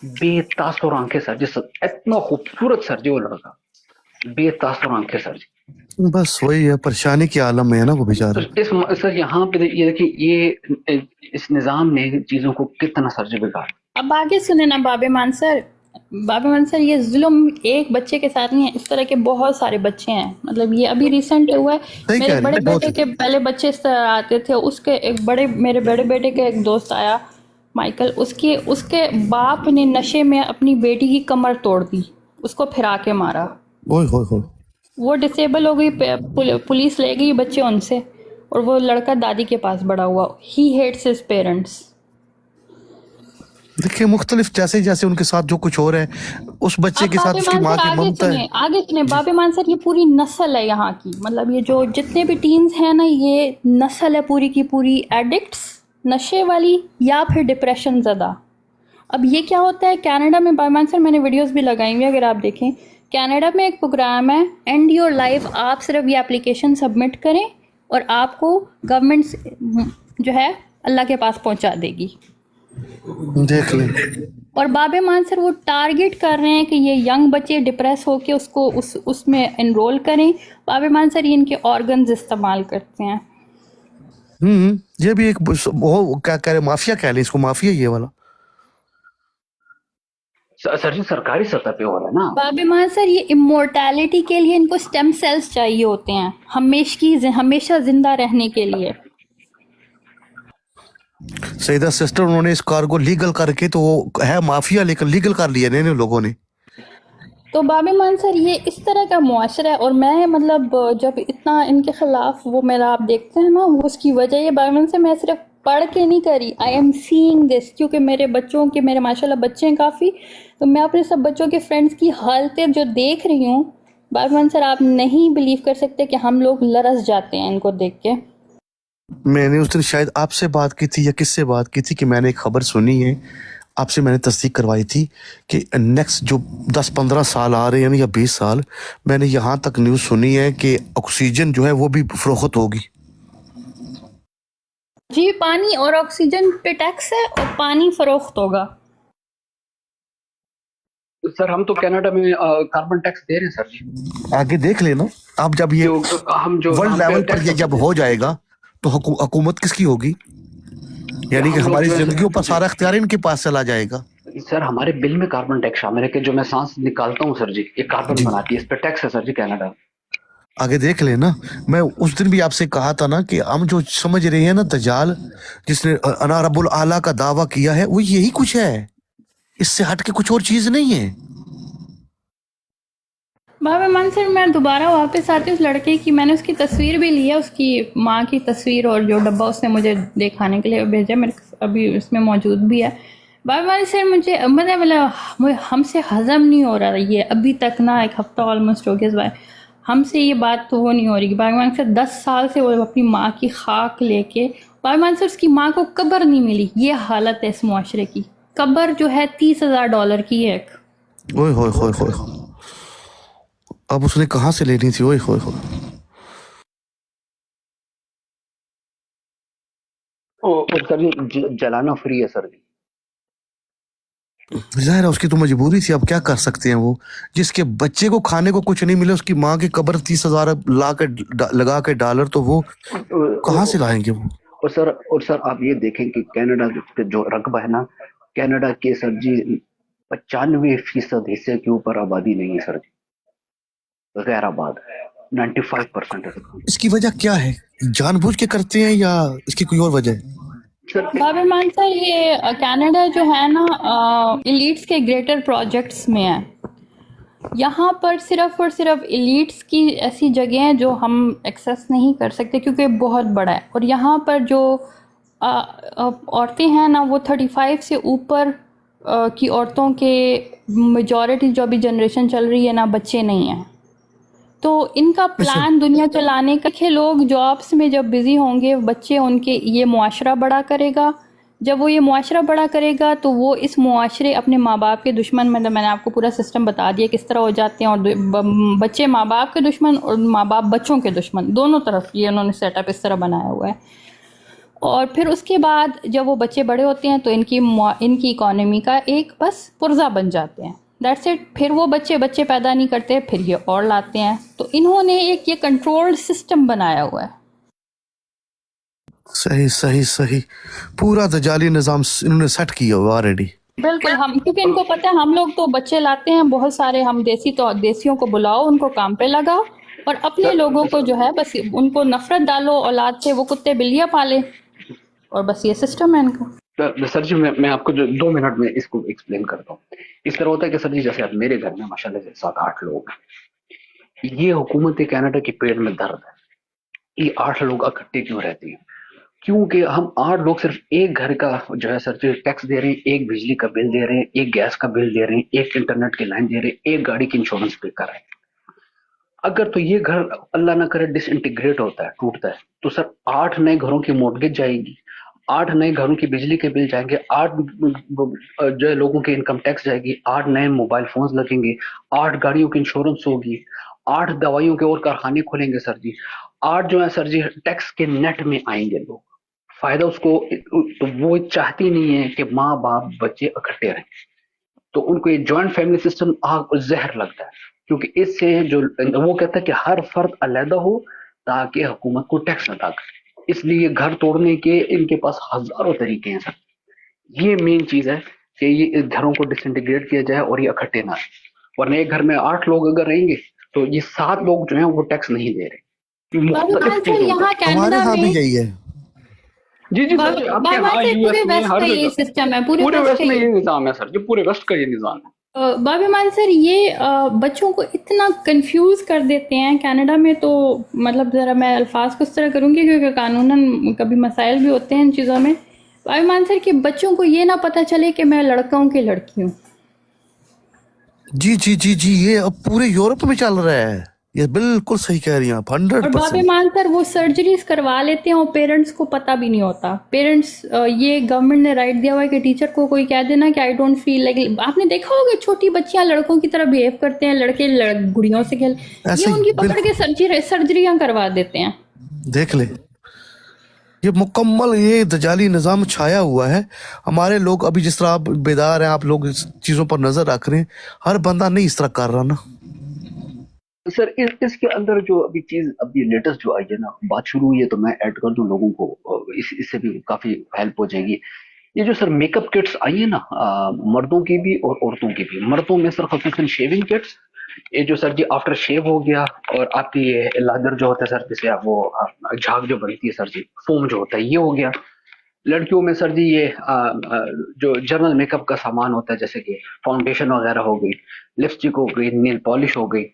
बेतासुर आंखें सर जी। इतना खूबसूरत सर जी वो लड़का, बेतासुर आंखें सर जी। बस वही है, परेशानी के आलम में है ना वो बेचारा। तो इस सर यहाँ पे ये देखिए, ये इस निजाम ने चीजों को कितना सर जी बिगाड़ा। अब आगे सुने ना बाबे मान सर। बाबे मान सर ये जुल्म एक बच्चे के साथ नहीं है, इस तरह के बहुत सारे बच्चे हैं। मतलब ये अभी रिसेंट हुआ है, कह मेरे रही बड़े है, बहुत बेटे के पहले बच्चे इस तरह आते थे। उसके एक मेरे बड़े बेटे के एक दोस्त आया माइकल, उसके बाप ने नशे में अपनी बेटी की कमर तोड़ दी, उसको फिरा के मारा। ओए होए होए। वो डिसेबल हो गई, पुलिस ले गई बच्चे उनसे, और वो लड़का दादी के पास बड़ा हुआ। He hates his parents. देखिए मुख्तलिफ जैसे जैसे उनके साथ जो कुछ हो रहा है, उस बच्चे अब के साथ बाबे उसकी मान माँ सर की आगे ममता है। सुने, आगे सुने बाबे मान सर, ये पूरी नस्ल है यहाँ की। मतलब ये जो जितने भी टीन्स हैं ना, ये नस्ल है पूरी की पूरी एडिक्ट्स, नशे वाली या फिर डिप्रेशन ज़दा। अब ये क्या होता है कनाडा में बाबे मान सर, मैंने वीडियोस भी लगाई हुई, अगर आप देखें कनाडा में एक प्रोग्राम है एंड योर लाइफ। आप सिर्फ ये एप्लीकेशन सबमिट करें और आपको गवर्नमेंट जो है अल्लाह के पास पहुंचा देगी। देख ले। और बाबे मान सर वो टारगेट कर रहे हैं कि ये यंग बच्चे डिप्रेस होके उसको उसमें एनरोल करें। बाबे मान सर ये इनके ऑर्गन्स इस्तेमाल करते हैं। ये भी एक वो क्या कह रहे, माफिया कह ले इसको, माफिया ये वाला। सर जी सरकारी सतह पे हो रहा है ना। बाबे मान सर ये इमोर्टैलिटी के लिए इनको स्टेम सेल्स चाहिए होते हैं, हमेशा जिंदा रहने के लिए। सईदा सिस्टर, उन्होंने इस कार को लीगल करके, तो वो है माफिया, लेकिन लीगल कर लिया इन लोगों ने। तो बाबे मान सर ये इस तरह का मुआशरा है। और मैं मतलब जब इतना इनके खिलाफ वो मेरा आप देखते हैं ना, वो उसकी वजह ये बाबे मान सर, मैं सिर्फ पढ़ के नहीं करी, आई एम सीइंग दिस, क्योंकि मेरे माशाल्लाह बच्चे हैं काफ़ी, तो मैं अपने सब बच्चों के फ्रेंड्स की हालतें जो देख रही हूँ बाबे मान सर, आप नहीं बिलीव कर सकते कि हम लोग लरस जाते हैं इनको देख के। मैंने उस दिन शायद आपसे बात की थी या किससे बात की थी कि मैंने एक खबर सुनी है, आपसे मैंने तस्दीक करवाई थी कि नेक्स्ट जो 10-15 साल आ रहे हैं या 20 साल, मैंने यहाँ तक न्यूज़ सुनी है कि ऑक्सीजन जो है वो भी फरोख्त होगी। जी पानी और ऑक्सीजन पे टैक्स है और पानी फरोख्त होगा। सर हम तो कनाडा में कार्बन टैक्स दे रहे हैं सर जी। आगे देख लेना, अब जब ये हम जो वर्ल्ड लेवल पर ये जब हो जाएगा तो हुकूमत किसकी होगी, यानी कि हमारी जिंदगियों पर सारा इख्तियार इनके पास चला जाएगा। सर हमारे बिल में कार्बन टैक्स शामिल है कि जो मैं सांस निकालता हूँ सर जी, ये कार्बन बनाती है, इस पे टैक्स है सर जी कनाडा। आगे देख लेना। मैं उस दिन भी आपसे कहा था ना कि हम जो समझ रहे हैं ना दज्जाल, जिसने अना रब्बुल आला का दावा किया है, वो यही कुछ है, इससे हट के कुछ और चीज नहीं है। बाबा मान सर मैं दोबारा वापस आती हूँ उस लड़के की, मैंने उसकी तस्वीर भी ली है, उसकी माँ की तस्वीर, और जो डब्बा उसने मुझे दिखाने के लिए भेजा मेरे अभी उसमें मौजूद भी है। बाबा मान सर मुझे मतलब हमसे हज़म नहीं हो रहा ये अभी तक ना, एक हफ्ता ऑलमोस्ट हो गया इस बार हमसे ये बात तो वो नहीं हो रही कि बाबा मान सर 10 साल से वो अपनी माँ की खाक लेके, बाबा मान सर उसकी माँ को कब्र नहीं मिली। ये हालत है इस मुआशरे की। कब्र जो है $30,000 की है एक। ओए होए होए होए, अब उसने कहाँ से लेनी थी? ओए होए होए। सर जी जलाना फ्री है सर जी। जाहिर है उसकी तो मजबूरी थी, अब क्या कर सकते हैं। वो जिसके बच्चे को खाने को कुछ नहीं मिले, उसकी माँ की कब्र 30,000 लगा के डॉलर, तो वो कहाँ से लाएंगे वो? और सर आप ये देखें कि कनाडा जो रकबा है ना, कनाडा के सर जी 95% हिस्से के ऊपर आबादी नहीं है सर जी, गैर आबाद है, 95% है सर। इसकी वजह क्या है? जानबूझ के करते हैं या इसकी कोई और वजह है? सर बाबरमान सर, ये कनाडा जो है ना, इलीट्स के ग्रेटर प्रोजेक्ट्स में है। यहाँ पर सिर्फ और सिर्फ इलीट्स की ऐसी जगह हैं जो हम एक्सेस नहीं कर सकते क्योंकि बहुत बड़ा है। और यहाँ पर जो औरतें हैं ना, वो 35 से ऊपर की औरतों के मेजॉरिटी जो अभी जनरेशन चल रही है ना, बच्चे नहीं हैं। तो इनका प्लान दुनिया चलाने का कि लोग जॉब्स में जब बिज़ी होंगे, बच्चे उनके, ये मुआशरा बड़ा करेगा। जब वो ये मुआशरा बड़ा करेगा तो वो इस मुआशरे अपने माँ बाप के दुश्मन, मतलब मैंने आपको पूरा सिस्टम बता दिया किस तरह हो जाते हैं। और बच्चे माँ बाप के दुश्मन और माँ बाप बच्चों के दुश्मन, दोनों तरफ ये उन्होंने सेटअप इस तरह बनाया हुआ है। और फिर उसके बाद जब वो बच्चे बड़े होते हैं तो इनकी इकोनॉमी का एक बस पुर्जा बन जाते हैं, दैट्स इट। फिर वो बच्चे पैदा नहीं करते, फिर ये और लाते हैं। तो इन्होंने एक ये कंट्रोल्ड सिस्टम बनाया हुआ है। सही सही सही, पूरा दजाली निजाम इन्होंने सेट किया हुआ ऑलरेडी। बिल्कुल, हम क्योंकि इनको पता है हम लोग तो बच्चे लाते हैं बहुत सारे, हम देसियों को बुलाओ, उनको काम पे लगाओ, और अपने लोगों को जो है बस उनको नफरत डालो औलाद से, वो कुत्ते बिल्लियाँ पाले, और बस ये सिस्टम है इनको। सर जी मैं आपको जो 2 मिनट में इसको एक्सप्लेन करता हूँ। इस तरह होता है कि सर जी, जैसे अब मेरे घर में माशाल्लाह से 7-8 लोग हैं, ये हुकूमत कनाडा के पेट में दर्द है, ये 8 लोग इकट्ठे क्यों रहते हैं? क्योंकि हम 8 लोग सिर्फ एक घर का जो है सर जी टैक्स दे रहे हैं, एक बिजली का बिल दे रहे हैं, एक गैस का बिल दे रहे हैं, एक इंटरनेट की लाइन दे रहे हैं, एक गाड़ी की इंश्योरेंस पे कर रहे हैं। अगर तो ये घर अल्लाह ना करे डिसइंटीग्रेट होता है, टूटता है, तो सर 8 नए घरों की मॉर्गेज जाएगी, 8 नए घरों की बिजली के बिल जाएंगे, 8 जो है लोगों की इनकम टैक्स जाएगी, 8 नए मोबाइल फोन्स लगेंगे, 8 गाड़ियों की इंश्योरेंस होगी, 8 दवाइयों के और कारखाने खुलेंगे सर जी, 8 जो है सर जी टैक्स के नेट में आएंगे लोग। फायदा उसको, तो वो चाहती नहीं है कि माँ बाप बच्चे इकट्ठे रहें, तो उनको ये जॉइंट फैमिली सिस्टम आग जहर लगता है, क्योंकि इससे जो वो कहता है कि हर फर्द अलहदा हो ताकि हुकूमत को टैक्स अदा करे। इसलिए घर तोड़ने के इनके पास हजारों तरीके हैं सर। ये मेन चीज है कि ये घरों को डिसइंटीग्रेट किया जाए और ये इकट्ठे ना रहे। वरना एक घर में 8 लोग अगर रहेंगे तो ये 7 लोग जो हैं वो टैक्स नहीं दे रहे। बाबरमान सर, यहाँ हमारे कनाडा यहाँ भी में यही है। जी जी सर जी, आपके बाबरमान हाँ सर पूरे यूएस में वेस्ट हर का ये जगह, सिस्टम है, पूरे पूरे वेस्ट वेस्ट का में ये। ये निजाम है सर जी, पूरे वेस्ट का ये निजाम है। बाबरमान सर, ये बच्चों को इतना कंफ्यूज कर देते हैं कनाडा में, तो मतलब ज़रा मैं अल्फाज को इस तरह करूँगी क्योंकि कानूनन कभी मसाइल भी होते हैं इन चीज़ों में। बाबरमान सर, कि बच्चों को ये ना पता चले कि मैं लड़का हूँ कि लड़की हूँ। जी जी जी जी, ये अब पूरे यूरोप में चल रहा है। ये बिल्कुल सही कह रही हैं आप, और 100%। बाबरमान सर, वो सर्जरीज करवा लेते हैं और पेरेंट्स को पता भी नहीं होता। पेरेंट्स, ये गवर्नमेंट ने राइट दिया हुआ है कि टीचर को कोई कह देना कि आई डोंट फील लाइक, आपने देखा होगा छोटी बच्चियां लड़कों की तरह बिहेव करते हैं, लड़के गुड़ियों से खेल, ऐसे ये ही, उनकी पकड़ के बिल्कुल। सर्जरियां करवा देते हैं। देख ले, ये मुकम्मल ये दजाली निज़ाम छाया हुआ है। हमारे लोग अभी जिस तरह आप बेदार हैं, आप लोग इस चीज़ों पर नज़र रख रहे हैं, हर बंदा नहीं इस तरह कर रहा ना। सर इसके अंदर जो अभी चीज अभी लेटेस्ट जो आई है ना, बात शुरू हुई है, तो मैं ऐड कर दूं लोगों को, इससे भी काफी हेल्प हो जाएगी। ये जो सर मेकअप किट्स आई है ना, मर्दों की भी और औरतों की भी। मर्दों में सर खसूसन शेविंग किट्स, ये जो सर जी आफ्टर शेव हो गया, और आपकी ये लादर जो होता है सर, जैसे आप वो झाग जो बनती है सर जी, फोम जो होता है, ये हो गया। लड़कियों में सर जी ये जो जनरल मेकअप का सामान होता है, जैसे कि फाउंडेशन वगैरह हो गई, लिपस्टिक हो गई, नेल पॉलिश हो गई।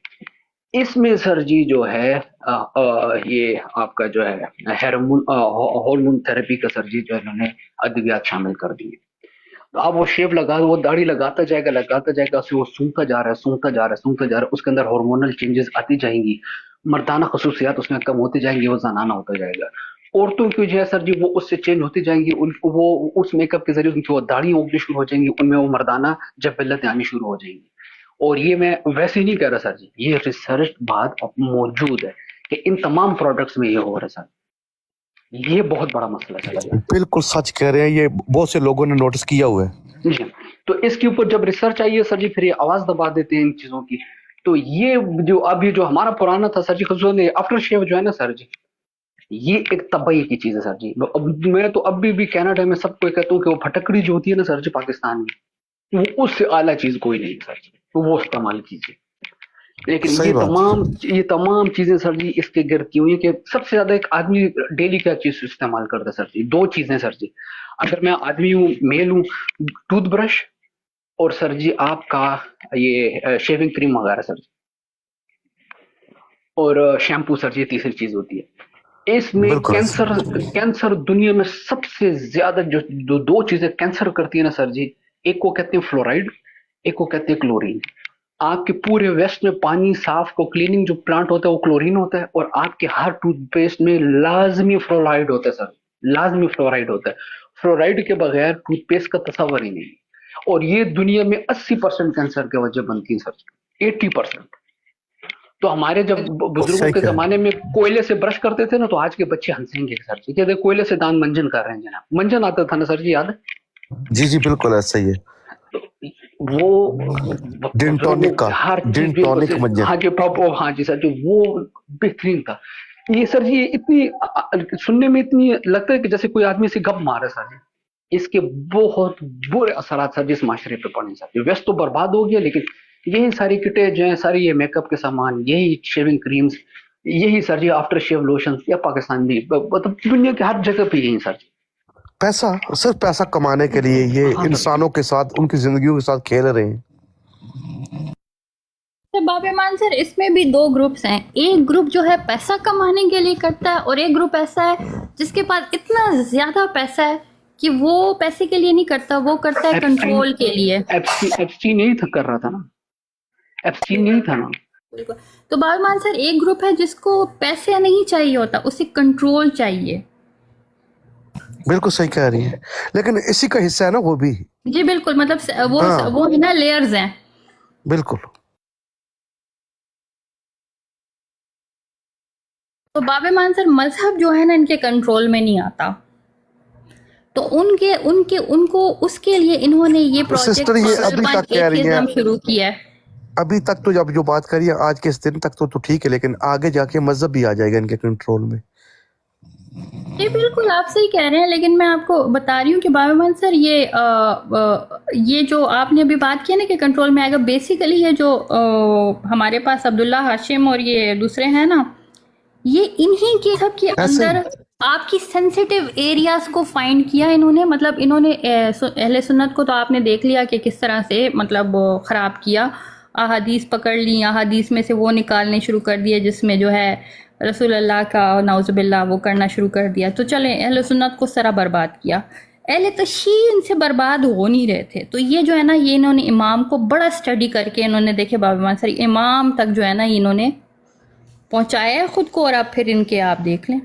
इसमें सर जी जो है ये आपका जो है हार्मोन थेरेपी का सर जी जो है इन्होंने अद्वियात शामिल कर दिए। तो अब वो शेव लगा, वो दाढ़ी लगाता जाएगा, उससे वो सूंघता जा रहा है, उसके अंदर हार्मोनल चेंजेस आती जाएंगी, मर्दाना खसूसियात उसमें कम होती जाएंगी, वो जनाना होता जाएगा। औरतों की जो है सर जी वो उससे चेंज होती जाएंगी, उनको वो उस मेकअप के जरिए उनकी वो दाढ़ी उगनी शुरू हो जाएंगी, उनमें वो मर्दाना जबलतें आनी शुरू हो जाएंगी। और ये मैं वैसे ही नहीं कह रहा सर जी, ये रिसर्च बात मौजूद है कि इन तमाम प्रोडक्ट्स में ये हो रहा है सर। ये बहुत बड़ा मसला है सर। बिल्कुल सच कह रहे हैं, ये बहुत से लोगों ने नोटिस किया हुआ है। जी, तो इसके ऊपर जब रिसर्च आई है सर जी, फिर ये आवाज दबा देते हैं इन चीजों की। तो ये जो अभी जो हमारा पुराना था सर जी, खसूसन आफ्टर शेव जो है ना सर जी, ये एक तबाही की चीज है सर जी। मैं तो अभी भी कनाडा में सबको कहता हूँ कि वो फटकड़ी जो होती है ना सर जी पाकिस्तान में, वो उससे आला चीज कोई नहीं है सर जी, तो वो इस्तेमाल कीजिए। लेकिन सही बात। ये तमाम चीजें सर जी इसके गिरती हुई है कि सबसे ज्यादा एक आदमी डेली क्या चीज इस्तेमाल करता है सर जी, दो चीजें सर जी। अगर मैं आदमी हूँ, मेल हूँ, टूथब्रश और सर जी आपका ये शेविंग क्रीम वगैरह सर जी, और शैम्पू सर जी, तीसरी चीज होती है। इसमें बिल्कुल ऐसा। कैंसर दुनिया में सबसे ज्यादा जो दो चीजें कैंसर करती है ना सर जी, एक को कहते हैं फ्लोराइड, एक को कहते हैं क्लोरीन। आपके पूरे वेस्ट में पानी साफ को क्लीनिंग जो प्लांट होता है वो क्लोरीन होता है, और आपके हर टूथपेस्ट में लाजमी फ्लोराइड होता है सर, लाजमी फ्लोराइड होता है। फ्लोराइड के बगैर टूथपेस्ट का तस्वर ही नहीं है। और ये दुनिया में 80% कैंसर की वजह बनती है सर, 80%। तो हमारे जब बुजुर्गों सही के कह रहे जमाने में कोयले से ब्रश करते थे ना, तो आज के बच्चे हंसेंगे सर जी, कहते कोयले से दांत मंजन कर रहे हैं जनाब। मंजन आता था ना सर जी, याद है? हैं। जी जी बिल्कुल ऐसा ही है। वो डिन बुजुर्गों टॉनिक का, हर डिन चीज भी टॉनिक मंजन। हाँ जी पापा, हाँ जी सर जी, वो बेहतरीन था। ये सर जी इतनी सुनने में इतनी लगता है कि जैसे कोई आदमी से गप मारे सर जी। इसके बहुत बुरे असरात सर जी इस माशरे पे पड़े सर जी। वेस्ट तो बर्बाद हो गया, लेकिन यही सारी किटें जो है, सारी ये मेकअप के सामान, यही शेविंग क्रीम्स, यही सर जी आफ्टर शेव लोशन, या पाकिस्तान में मतलब दुनिया के हर जगह पे यही सर जी। पैसा, सिर्फ पैसा कमाने के लिए ये हाँ सर जी। इंसानों के साथ, उनकी जिंदगियों के साथ खेल रहे हैं। तो बाबेमान सर, इसमें भी दो ग्रुप्स हैं। एक ग्रुप जो है पैसा कमाने के लिए करता है, और एक ग्रुप ऐसा है जिसके पास इतना ज्यादा पैसा है कि वो पैसे के लिए नहीं करता, वो करता है कंट्रोल के लिए। एप्स्टीन यही था, कर रहा था ना, एप्स्टीन यही था ना। बिल्कुल। तो बाबेमान सर, एक ग्रुप है जिसको पैसे नहीं चाहिए होता, उसे कंट्रोल चाहिए। बिल्कुल सही कह रही है, लेकिन इसी का हिस्सा है ना वो भी। जी बिल्कुल, मतलब हाँ वो है ना, लेयर्स हैं। बिल्कुल। तो बाबेमान सर, मजहब जो है ना इनके कंट्रोल में नहीं आता, तो उनके उनके उनको उसके लिए इन्होंने ये सिस्टर ये अभी तक प्रोजेक्ट कह रही है, शुरू किया है। अभी तक तो जब जो बात करी है आज के इस दिन तक तो ठीक है, लेकिन आगे जाके मजहब भी आ जाएगा इनके कंट्रोल में। जी बिल्कुल, आप सही कह रहे हैं, लेकिन मैं आपको बता रही हूँ कि बाबेमान सर, ये जो आपने अभी बात की ना कि कंट्रोल में आएगा, बेसिकली ये जो हमारे पास अब्दुल्ला हाशिम और ये दूसरे हैं ना, ये इन्हीं के सब के ऐसे अंदर आपकी सेंसिटिव एरियाज को फाइंड किया इन्होंने। मतलब इन्होंने अहले सुन्नत को तो आपने देख लिया कि किस तरह से मतलब ख़राब किया। अहादीस पकड़ ली, अहादीस में से वो निकालने शुरू कर दिए जिसमें जो है रसूल अल्लाह का नाउज़ुबिल्लाह वो करना शुरू कर दिया। तो चलें, अहले सुन्नत को सारा बर्बाद किया, अहले तशय्युअ इनसे बर्बाद हो नहीं रहे थे। तो ये जो है ना, ये इन्होंने इमाम को बड़ा स्टडी करके इन्होंने देखे बाबेमान सर, इमाम तक जो है ना इन्होंने पहुंचाया है खुद को, और अब फिर इनके आप देख लें।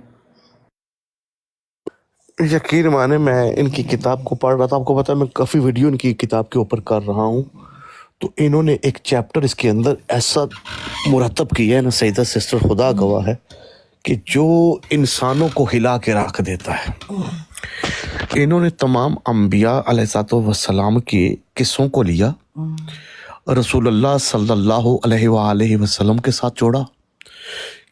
यकीन माने, मैं इनकी किताब को पढ़ रहा था, आपको पता है मैं काफ़ी वीडियो इनकी किताब के ऊपर कर रहा हूँ, तो इन्होंने एक चैप्टर इसके अंदर ऐसा मुरतब किया है ना, सईदा सिस्टर खुदा गवाह है, कि जो इंसानों को हिला के रख देता है। इन्होंने तमाम अंबिया अलैहिस्सलाम के किस्सों को लिया, रसूलुल्लाह सल्लल्लाहु अलैहि वसल्लम के साथ जोड़ा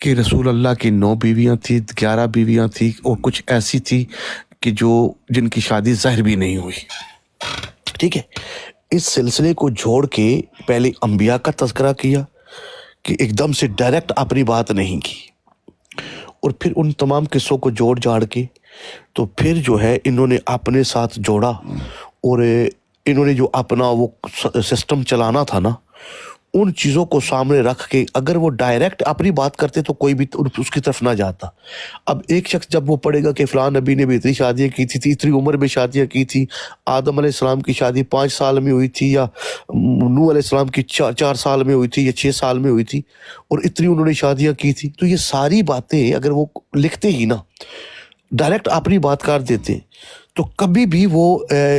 कि रसूल अल्लाह की 9 बीवियाँ थी, 11 बीवियाँ थी, और कुछ ऐसी थी कि जिनकी शादी ज़ाहिर भी नहीं हुई। ठीक है, इस सिलसिले को जोड़ के पहले अंबिया का तज़किरा किया कि एकदम से डायरेक्ट अपनी बात नहीं की, और फिर उन तमाम किस्सों को जोड़ जाड़ के तो फिर जो है इन्होंने अपने साथ जोड़ा, और इन्होंने जो अपना वो सिस्टम चलाना था ना, उन चीज़ों को सामने रख के अगर वो डायरेक्ट अपनी बात करते तो कोई भी उसकी तरफ ना जाता। अब एक शख्स जब वो पढ़ेगा कि फ़लाँ नबी ने भी इतनी शादियाँ की थी, इतनी उम्र में शादियाँ की थी, आदम अलैहिस्सलाम की शादी 5 साल में हुई थी, या नूह अलैहिस्सलाम की 4 साल में हुई थी, या 6 साल में हुई थी, और इतनी उन्होंने शादियाँ की थी, तो ये सारी बातें अगर वो लिखते ही ना, डायरेक्ट अपनी बात कर देते, तो कभी भी वो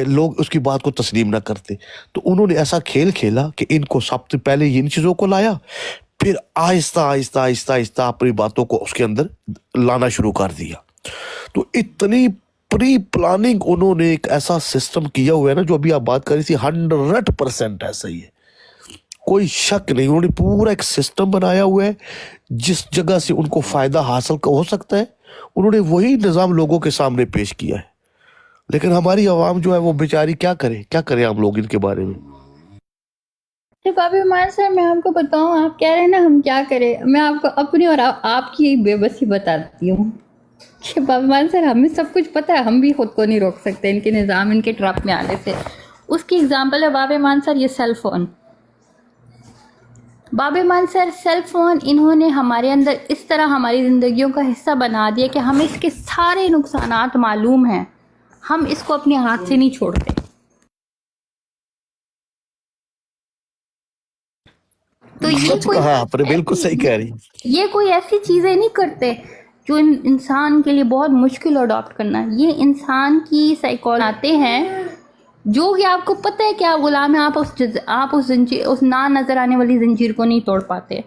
लोग उसकी बात को तस्लीम ना करते। तो उन्होंने ऐसा खेल खेला कि इनको सबसे पहले इन चीज़ों को लाया, फिर आहिस्ता आहिस्ता आहिस्ता आहिस्ता अपनी बातों को उसके अंदर लाना शुरू कर दिया। तो इतनी प्री प्लानिंग उन्होंने एक ऐसा सिस्टम किया हुआ है ना, जो अभी आप बात कर रही थी, 100% ऐसा ही है। कोई शक नहीं, उन्होंने पूरा एक सिस्टम बनाया हुआ है जिस जगह से उनको फायदा हासिल हो सकता है, उन्होंने वही निजाम लोगों के सामने पेश किया है। लेकिन हमारी आवाम जो है वो बेचारी क्या करे हम लोग इनके बारे में। तो बाबी मान सर, मैं आपको बताऊं, आप कह रहे हैं ना हम क्या करें, मैं आपको अपनी और आपकी बेबसी बताती हूँ कि बाबी मान सर, हमें सब कुछ पता है, हम भी खुद को नहीं रोक सकते इनके निज़ाम, इनके ट्रैप में आने से। उसकी एग्जांपल है बाबी मान सर, ये सेल फोन। बाबी मान सर, सेल फोन इन्होंने हमारे अंदर इस तरह हमारी ज़िंदगियों का हिस्सा बना दिया कि हमें इसके सारे नुकसानात मालूम हैं, हम इसको अपने हाथ से नहीं छोड़ते। तो ये सच कोई कहा आपने, बिल्कुल सही कह रही हैं। ये कोई ऐसी चीज़ें नहीं करते जो इंसान के लिए बहुत मुश्किल अडॉप्ट करना है। ये इंसान की साइकोलॉजी आते हैं जो कि आपको पता है कि आप गुलाम हैं, आप उस जंजीर, उस ना नजर आने वाली जंजीर को नहीं तोड़ पाते।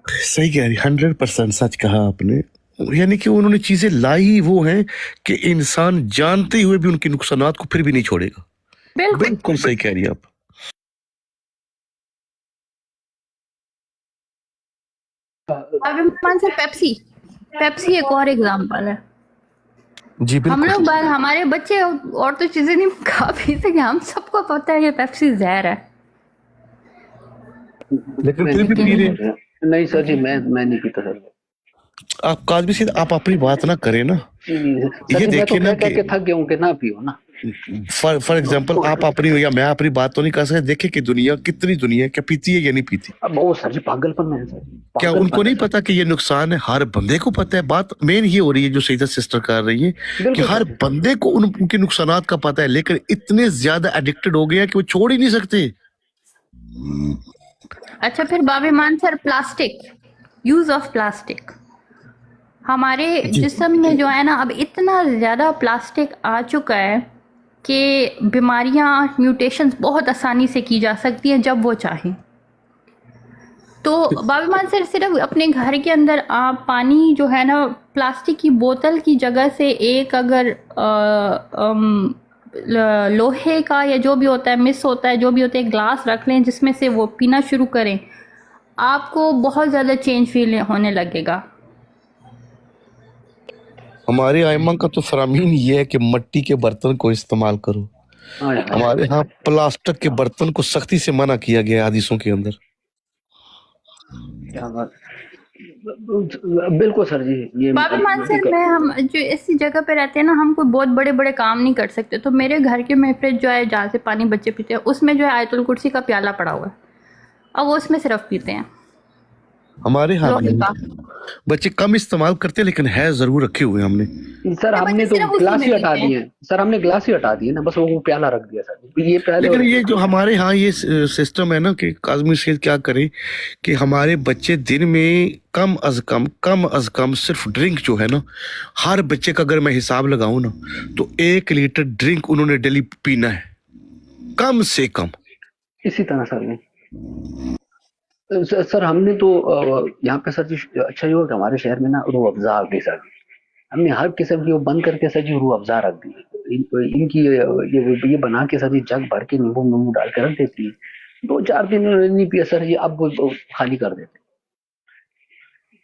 सही कह रही, 100% सच कहा आपने। यानी कि उन्होंने चीजें लाई वो हैं कि इंसान जानते हुए भी उनके नुकसानात को फिर भी नहीं छोड़ेगा। बिल्कुल बिल्कुल सही कह रही आप। अभिमान से पेप्सी एक और एग्जांपल है। जी हम बिल्कुल। लोग हमारे बच्चे और तो चीजें नहीं खा पी सके, हम सबको पता है ये पेप्सी जहर है, लेकिन फिर भी पी रहे हैं। नहीं सर जी, मैं नहीं पीता सर। आप काजमी से आप अपनी बात ना करें ना, सर ये जी, मैं तो देखिए ना कह कि के थक गया हूँ कि ना पियो ना। फॉर एग्जांपल आप अपनी या मैं अपनी बात तो नहीं कर सकते। देखिए कि कितनी दुनिया क्या पीती है या नहीं पीती। अब वो सर जी पागलपन में है सर, क्या पागलपन उनको है नहीं सर। पता कि ये नुकसान है? हर बंदे को पता है। बात मेन ये हो रही है जो सईदा सिस्टर कर रही है कि बिल्कुल हर सर जी। बंदे को उनके नुकसानात का पता है, लेकिन इतने ज्यादा एडिक्टेड हो गए हैं कि वो छोड़ ही नहीं सकते। अच्छा, फिर बाबी मान sir, plastic, use of plastic हमारे जी जिस्म में जो है ना, अब इतना ज़्यादा प्लास्टिक आ चुका है कि बीमारियां, म्यूटेशंस बहुत आसानी से की जा सकती हैं जब वो चाहें। तो बाबीमान सर, सिर्फ अपने घर के अंदर आप पानी जो है ना, प्लास्टिक की बोतल की जगह से एक अगर लोहे का या जो भी होता है, मिस होता है, जो भी होता है, ग्लास रख लें जिसमें से वो पीना शुरू करें, आपको बहुत ज़्यादा चेंज फील होने लगेगा। हमारे आइमा का तो फरामीन ये है कि मिट्टी के बर्तन को इस्तेमाल करो। हमारे यहाँ प्लास्टिक के बर्तन को सख्ती से मना किया गया है हदीसों के अंदर। क्या बात, बिल्कुल सर जी। ये बाबीमान सर, हम जो इसी जगह पे रहते हैं ना, हम कोई बहुत बड़े बड़े काम नहीं कर सकते। तो मेरे घर के में फ्रिज जो है, जहाँ से पानी बच्चे पीते हैं, उसमें जो है आयतुल कुर्सी का प्याला पड़ा हुआ है, अब वो उसमें सिर्फ पीते हैं हमारे यहाँ लोहे का। बच्चे कम इस्तेमाल करते, लेकिन है जरूर रखे हुए हमने। सर हमने तो ग्लास ही हटा दिए सर, हमने ग्लास ही हटा दिए ना, बस वो प्याला रख दिया सर। ये प्याले, लेकिन ये जो हमारे यहाँ ये सिस्टम है ना कि काजमी शेख क्या करे कि हमारे बच्चे दिन में कम अज कम सिर्फ ड्रिंक जो है ना, हर बच्चे का अगर मैं हिसाब लगाऊं ना तो 1 लीटर ड्रिंक उन्होंने डेली पीना है, कम से कम। इसी तरह सर हमने तो यहाँ पे सर जी अच्छा ही हुआ कि हमारे शहर में ना रूह अफ़ज़ा आ गई सर। हमने हर किस्म की वो बंद करके सर जी रूह अफ़ज़ा रख दी। इनकी ये बना के सर जी जग भर के नींबू डाल के रख देती है। 2-4 दिन नहीं पिया सर जी, अब वो खाली कर देते।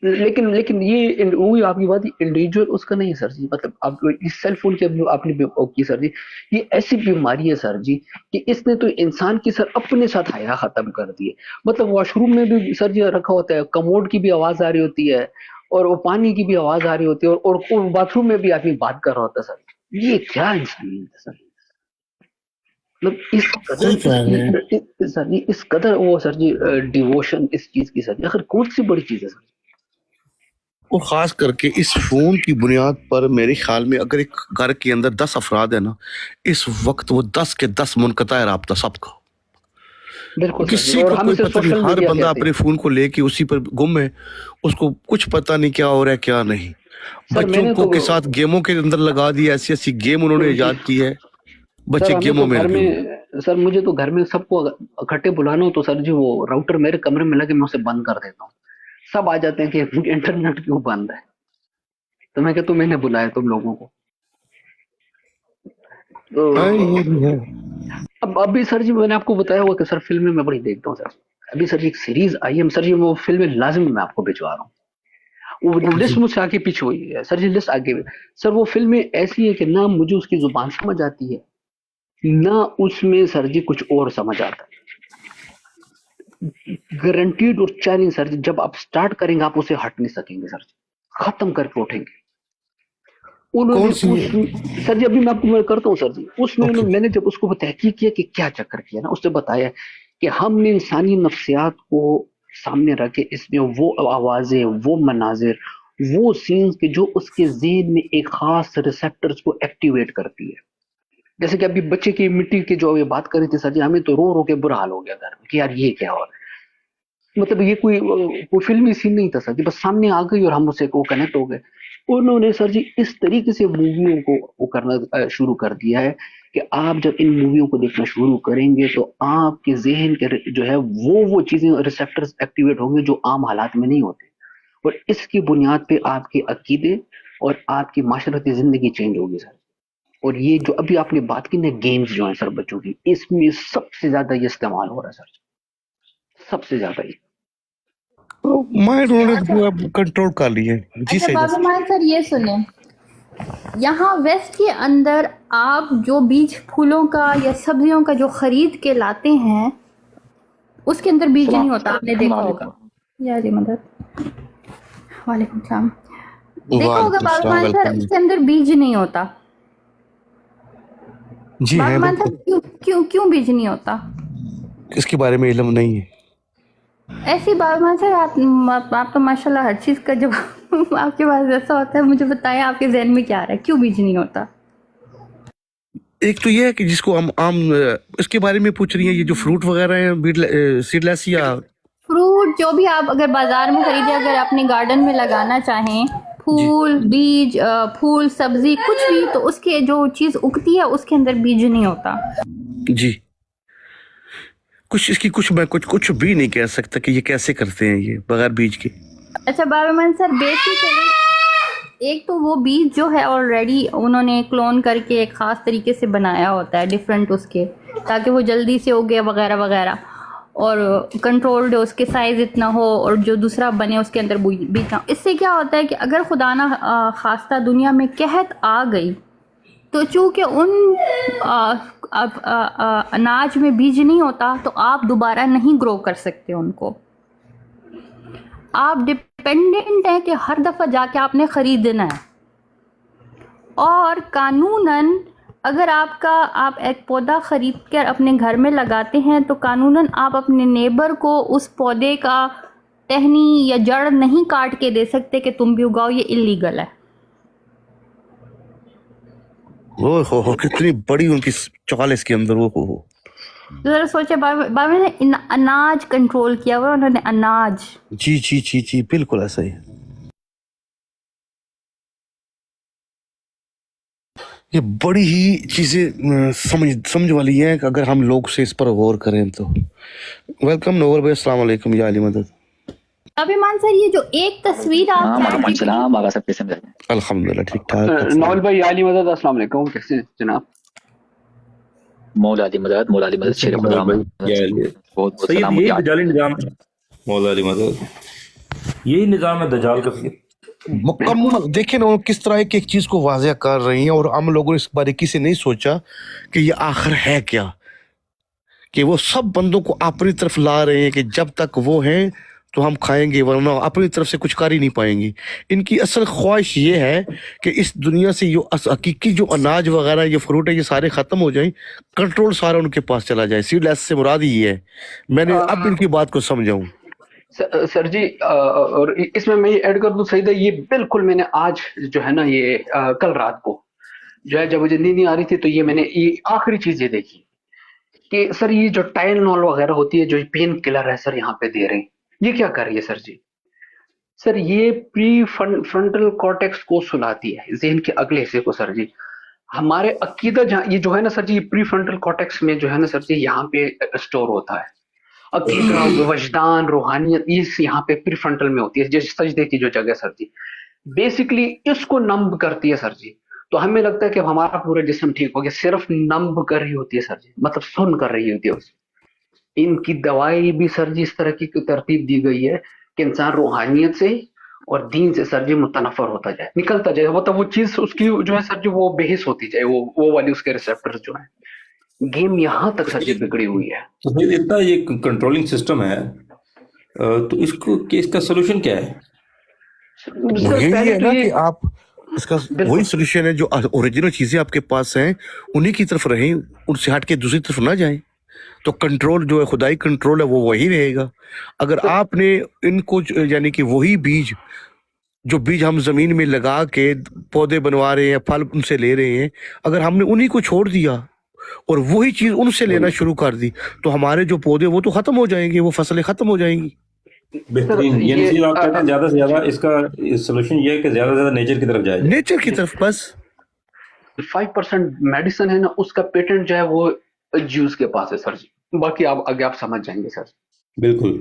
लेकिन ये वही आपकी बात, इंडिविजुअल उसका नहीं है सर जी। मतलब आप इस सेल फोन की आपने की सर जी, ये ऐसी बीमारी है सर जी कि इसने तो इंसान की सर अपने साथ हया खत्म कर दी है। मतलब वॉशरूम में भी सर जी रखा होता है, कमोड की भी आवाज आ रही होती है और वो पानी की भी आवाज आ रही होती है, और बाथरूम में भी आदमी बात कर रहा होता है सर। ये क्या इंसानियत है सर? मतलब इस कदर सर जी, इस कदर वो सर जी डिवोशन इस चीज की सर जी, आखिर कौन सी बड़ी चीज है सर? और खास करके इस फोन की बुनियाद पर मेरे ख्याल में अगर एक घर के अंदर 10 अफराद है ना, इस वक्त वो 10 के 10 मुनक़ता राब्ता सबका। किसी को कोई पता नहीं, हर बंदा अपने फोन को लेके उसी पर गुम है, उसको कुछ पता नहीं क्या हो रहा है क्या नहीं। बच्चों को के साथ गेमों के अंदर लगा दिया, ऐसी ऐसी गेम उन्होंने इजाद की है, बच्चे गेमों में लगे हुए। सर मुझे तो घर में सबको इकट्ठे बुलाना हो तो सर जी वो राउटर मेरे कमरे में लगे, मैं उसे बंद कर देता हूँ। सब आ जाते हैं कि इंटरनेट क्यों बंद है। तो मैं कहता हूँ मैंने बुलाया तुम लोगों को। ये भी है। अब अभी सर जी मैंने आपको बताया हुआ कि सर फिल्में मैं बड़ी देखता हूँ सर। अभी सर जी एक सीरीज आई है सर जी, वो फिल्में लाजिम मैं आपको भिजवा रहा हूँ। वो लिस्ट मुझसे आगे पीछे हुई है सर जी, लिस्ट आगे। सर वो फिल्में ऐसी है कि ना मुझे उसकी जुबान समझ आती है, ना उसमें सर जी कुछ और समझ आता है। गारंटीड और चैलेंज सर जी, जब आप स्टार्ट करेंगे आप उसे हट नहीं सकेंगे सर जी, खत्म करके उठेंगे। उन्होंने कौन सी? उस सर जी अभी मैं आपको मैं करता हूँ सर जी, उसमें ओके। मैंने जब उसको तहकीक किया कि क्या चक्कर किया ना, उसने बताया कि हमने इंसानी नफ्सियात को सामने रखे, इसमें वो आवाजें, वो मनाजिर, वो सीन्स के जो उसके ज़हन में एक खास रिसेप्टर्स को एक्टिवेट करती है। जैसे कि अभी बच्चे की मिट्टी की जो ये बात करी थी सर जी, हमें तो रो रो के बुरा हाल हो गया घर में कि यार ये क्या हो रहा है। मतलब ये कोई फिल्मी सीन नहीं था सर जी, बस सामने आ गई और हम उससे को कनेक्ट हो गए। उन्होंने सर जी इस तरीके से मूवियों को वो करना शुरू कर दिया है कि आप जब इन मूवियों को देखना शुरू करेंगे तो आपके जहन के जो है वो चीजें रिसेप्टर्स एक्टिवेट होंगे जो आम हालात में नहीं होते, और इसकी बुनियाद पे आपके अकीदे और आपकी माशरती जिंदगी चेंज होगी सर। और ये जो अभी आपने बात की ना गेम्स जो है सर बच्चों की, इसमें सबसे ज्यादा ये इस्तेमाल हो रहा है सर, सबसे ज्यादा ये। माइंड उन्होंने अच्छा पूरा कंट्रोल कर लिया है। जी अच्छा सही बाबा मान सर ये सुने, यहाँ वेस्ट के अंदर आप जो बीज फूलों का या सब्जियों का जो खरीद के लाते हैं उसके अंदर बीज नहीं होता, आपने देखा होगा। या जी मदद, वालेकुम सलाम। देखा होगा वालेकुम बाबा सलाम, मान सर वेलकम। उसके अंदर बीज नहीं होता। जी बाबा है, मान सर बिल्कुल। क्यों क्यों क्यों बीज नहीं होता? इसके बारे में इल्म नहीं है। ऐसी बाबा मान सर आप तो माशाल्लाह हर चीज का जब आपके पास ऐसा होता है, मुझे बताएं आपके जहन में क्या आ रहा है, क्यों बीज नहीं होता? एक तो ये है कि जिसको हम आम इसके बारे में पूछ रही है, ये जो फ्रूट वगैरह है सीडलेस या फ्रूट जो भी आप अगर बाजार में खरीदे, अगर अपने गार्डन में लगाना चाहें, जी फूल बीज फूल सब्जी कुछ भी, तो उसके जो चीज उगती है उसके अंदर बीज नहीं होता। जी कुछ इसकी कुछ मैं कुछ भी नहीं कह सकता कि ये कैसे करते हैं ये बगैर बीज के। अच्छा बाबा मान सर बेसिकली एक तो वो बीज जो है ऑलरेडी उन्होंने क्लोन करके एक ख़ास तरीके से बनाया होता है डिफरेंट उसके, ताकि वो जल्दी से उगे वगैरह वगैरह, और कंट्रोल्ड उसके साइज़ इतना हो और जो दूसरा बने उसके अंदर बीज ना हो। इससे क्या होता है कि अगर खुदा ना खास्ता दुनिया में कहत आ गई तो चूँकि उन अनाज में बीज नहीं होता तो आप दोबारा नहीं ग्रो कर सकते उनको। आप डिपेंडेंट हैं कि हर दफ़ा जाके आपने ख़रीदना है, और कानूनन अगर आप एक पौधा ख़रीद कर अपने घर में लगाते हैं तो कानूनन आप अपने नेबर को उस पौधे का टहनी या जड़ नहीं काट के दे सकते कि तुम भी उगाओ, ये इलीगल है। ओ हो कितनी बड़ी उनकी चाल इसके अंदर। वो हो जरा सोचे बाबा ने अनाज कंट्रोल किया हुआ, उन्होंने अनाज। जी जी जी जी बिल्कुल ऐसा ही। ये बड़ी ही चीजें समझ वाली हैं कि अगर हम लोग से इस पर गौर करें तो। वेलकम नोवर भाई, अस्सलाम वालेकुम या अली मदद। अभिमान सर ये जो एक तस्वीर आप अल्हम्दुलिल्लाह ठीक ठाक। नौल भाई आली मदद, अस्सलाम वालेकुम, कैसे हैं जनाब? मौला अली मदद शेर खुदा बहुत सैयद सलाम। यही दजाली निजाम है। मौला अली मदद यही निजाम है दजाल का। मुकम्मल देखें ना किस तरह एक चीज को वाज़ेह कर रही हैं, और हम लोगों ने इस बारीकी से नहीं सोचा कि ये आखिर है क्या, कि वो सब बंदों को अपनी तरफ ला रहे हैं कि जब तक वो हैं तो हम खाएंगे, वरना अपनी तरफ से कुछ कर ही नहीं पाएंगे। इनकी असल ख्वाहिश ये है कि इस दुनिया से जो हकीकी जो अनाज वगैरह ये फ्रूट है ये सारे ख़त्म हो जाएं, कंट्रोल सारा उनके पास चला जाए। सीडलेस से मुराद ही ये है। मैंने अब इनकी बात को समझाऊं। सर जी और इसमें मैं ये ऐड कर दूं सईदा, ये बिल्कुल मैंने आज जो है ना ये कल रात को जो है जब मुझे नींद नहीं आ रही थी तो ये मैंने ये आखिरी चीज ये देखी कि सर ये जो टाइलेनॉल वगैरह होती है जो पेन किलर है सर यहाँ पे दे रहे हैं, ये क्या कर रही है सर जी? सर ये प्री फ्रंटल कॉर्टेक्स को सुलाती है, ज़हन के अगले हिस्से को सर जी। हमारे अकीदा जहाँ ये जो है ना सर जी प्री फ्रंटल कॉर्टेक्स में जो है ना सर जी यहाँ पे स्टोर होता है। अकीदा, वजदान, रूहानियत ये यहाँ पे प्री फ्रंटल में होती है, जैसे सजदे की जो जगह सर जी बेसिकली इसको नंब करती है सर जी। तो हमें लगता है कि हमारा पूरा जिस्म ठीक हो गया, सिर्फ नंब कर रही होती है सर जी, मतलब सुन कर रही होती है उसे। इनकी दवाई भी सर जी इस तरह की तरतीब दी गई है कि इंसान रूहानियत से और दीन से सर जी मुतनफर होता जाए, निकलता जाए, मतलब वो चीज उसकी जो है सर जी वो बेहिस होती जाए, वो वाली उसके रिसेप्टर्स जो है। गेम यहाँ तक सर जी बिगड़ी हुई है। तो भाई इतना ये कंट्रोलिंग सिस्टम है, तो इसका सोल्यूशन क्या है? वो सर यही पहले है तो ना ये कि आप इसका बिल्कुल वही सोल्यूशन है, जो ओरिजिनल चीजें आपके पास हैं उन्हीं की तरफ रहें, उनसे हट के दूसरी तरफ ना जाएं। तो कंट्रोल जो है, खुदाई कंट्रोल है, वो वही रहेगा। अगर सर आपने इनको यानी कि वही बीज, जो बीज हम जमीन में लगा के पौधे बनवा रहे हैं, फल उनसे ले रहे हैं, अगर हमने उन्हीं को छोड़ दिया और वही चीज उनसे लेना शुरू कर दी, तो हमारे जो पौधे वो तो खत्म हो जाएंगे, वो फसलें खत्म हो जाएंगी। सर बेहतरीन, यानी ये चीज आप कहते हैं ज्यादा से ज्यादा इसका सोल्यूशन ये है कि ज्यादा से ज्यादा नेचर की तरफ जाया जाए। नेचर की तरफ बस। 5% मेडिसिन है ना, उसका पेटेंट जो है वो ज्यूस के पास है सर जी, बाकी आप आगे आप समझ जाएंगे सर। बिल्कुल।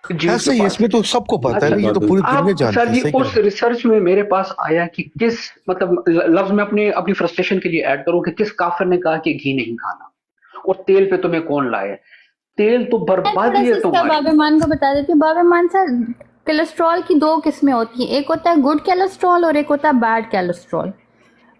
ज्यूस ऐसे के ही पास इसमें तो सबको पता है ना, ये तो पूरी दुनिया आप जानती सर है। जी सही कह उस रहे हैं। रिसर्च में मेरे पास आया कि किस, मतलब लफ्ज में अपनी फ्रस्ट्रेशन के लिए ऐड करूं कि किस काफिर ने कहा कि घी नहीं खाना, और तेल पे तुम्हें कौन लाए? तेल तो मैं थोड़ा बर्बादी सा है इसका तुम्हारी। बाबेमान को बता देती हूँ। बाबेमान सर, कोलेस्ट्रॉल की दो किस्में होती हैं, एक होता है गुड कोलेस्ट्रॉल और एक होता है बैड कोलेस्ट्रॉल।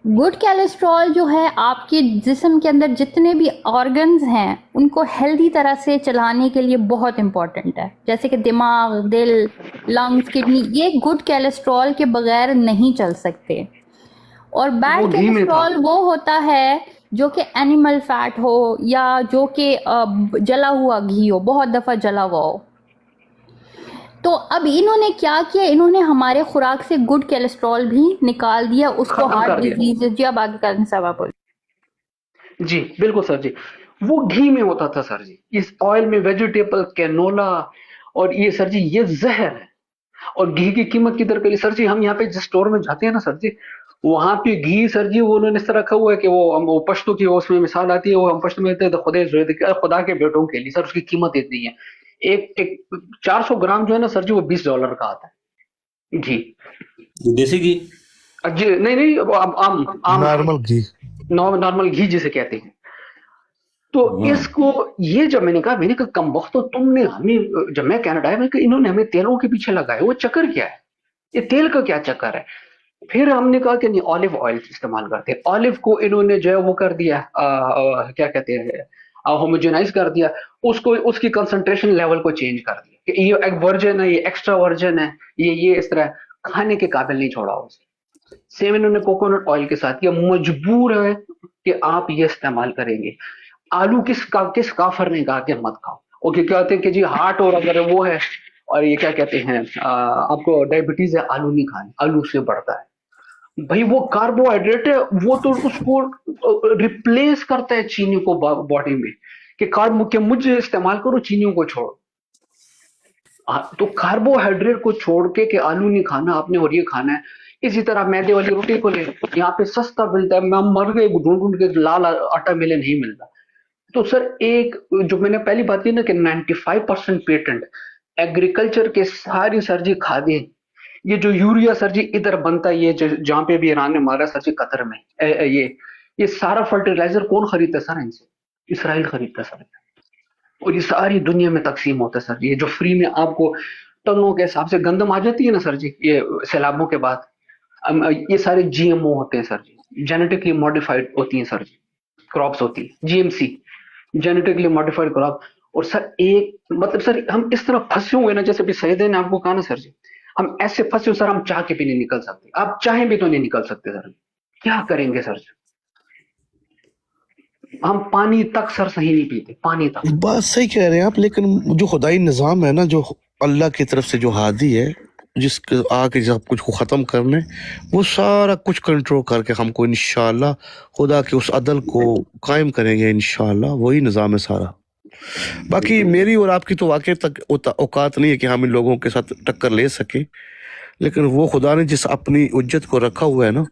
गुड कोलेस्ट्रॉल जो है आपके जिस्म के अंदर जितने भी ऑर्गन्स हैं उनको हेल्दी तरह से चलाने के लिए बहुत इंपॉर्टेंट है, जैसे कि दिमाग, दिल, लंग्स, किडनी, ये गुड कोलेस्ट्रॉल के बगैर नहीं चल सकते। और बैड वो घी में था। कोलेस्ट्रॉल वो होता है जो कि एनिमल फैट हो या जो कि जला हुआ घी हो, बहुत दफ़ा जला हुआ हो। तो अब इन्होंने क्या किया, इन्होंने हमारे खुराक से गुड कोलेस्ट्रॉल भी निकाल दिया, उसको खत्म हार्ट कर दिया। डिजीज। जी अब आगे करने सब आप बोलिए। जी बिल्कुल सर जी, वो घी में होता था सर जी, इस ऑयल में वेजिटेबल कैनोला, और ये सर जी ये जहर है। और घी की कीमत किधर के लिए सर जी, हम यहाँ पे जिस स्टोर में जाते हैं ना सर जी, वहां पे घी सर जी वो उन्होंने इस तरह रखा हुआ है कि वो पश्तो की वो उसमें मिसाल आती है, वो हम पश्तो में कहते हैं तो खुदा के बेटों के लिए सर उसकी कीमत इतनी है। एक 400 ग्राम जो है ना सर जी वो $20 का आता है घी। देसी घी? जी नहीं नहीं, वो आम आम नॉर्मल घी। नॉर्मल घी जिसे कहते हैं। तो इसको ये जब मैंने कहा कम वक्त, तो तुमने हमें, जब मैं कनाडा आया मैंने कहा इन्होंने हमें तेलों के पीछे लगाए, वो चक्कर क्या है, ये तेल का क्या चक्कर है? फिर हमने कहा कि नहीं, ऑलिव ऑयल इस्तेमाल करते हैं। ऑलिव को इन्होंने जो है वो कर दिया, क्या कहते हैं, होमोजेनाइज कर दिया, उसको उसकी कंसंट्रेशन लेवल को चेंज कर दिया कि ये एक वर्जन है, ये एक्स्ट्रा वर्जन है, ये इस तरह खाने के काबिल नहीं छोड़ा उसे। सेम इन्होंने कोकोनट ऑयल के साथ किया, मजबूर है कि आप ये इस्तेमाल करेंगे। आलू किस काफर ने कहा कि मत खाओ, वो क्या कहते हैं कि जी हार्ट और अगर वो है, और ये क्या कहते हैं, आपको डायबिटीज है, आलू नहीं खाने, आलू से बढ़ता है। भाई वो कार्बोहाइड्रेट है, वो तो उसको रिप्लेस करता है चीनी को बॉडी में, कि कार्ब के मुझे इस्तेमाल करो, चीनियों को छोड़ो। तो कार्बोहाइड्रेट को छोड़ के कि आलू नहीं खाना आपने और ये खाना है। इसी तरह मैदे वाली रोटी को ले, यहाँ पे सस्ता मिलता है, मैं मर गए ढूंढ ढूंढ के, लाल आटा मिले नहीं मिलता। तो सर एक जो मैंने पहली बात की ना कि 95% पेटेंट एग्रीकल्चर के सारी सर जी खादें, ये जो यूरिया सर जी इधर बनता है, ये जहां पे भी ईरान ने मारा सर जी कतर में, ये सारा फर्टिलाइजर कौन खरीदता है सर? इनसे इसराइल खरीदता है सर। और ये सारी दुनिया में तकसीम होता है सर जी, ये जो फ्री में आपको टनों के हिसाब से गंदम आ जाती है ना सर जी, ये सैलाबों के बाद, ये सारे जीएमओ होते हैं सर जी, जेनेटिकली मॉडिफाइड होती हैं सर जी, क्रॉप्स होती है, जीएमसी, जेनेटिकली मॉडिफाइड क्रॉप। और सर एक मतलब सर हम इस तरह फंसे हुए ना, जैसे अभी सईदे ने आपको कहा ना सर जी, हम ऐसे फंसे सर, हम चाह के भी नहीं निकल सकते, आप चाहें भी तो नहीं निकल सकते सर। क्या करेंगे सर? हम पानी तक सर सही नहीं पीते, पानी तक। बात सही कह रहे हैं आप, लेकिन जो खुदाई निज़ाम है ना, जो अल्लाह की तरफ से जो हादी है, जिसके आके सब कुछ को ख़त्म करने, वो सारा कुछ कंट्रोल करके हमको इंशाअल्लाह खुदा के उस अदल को कायम करेंगे इंशाअल्लाह। वही निज़ाम है सारा। बाकी मेरी और आपकी तो वाकई तक औकात नहीं है कि हम इन लोगों के साथ टक्कर ले सके, लेकिन वो खुदा ने जिस अपनी उज्जत को रखा हुआ है ना,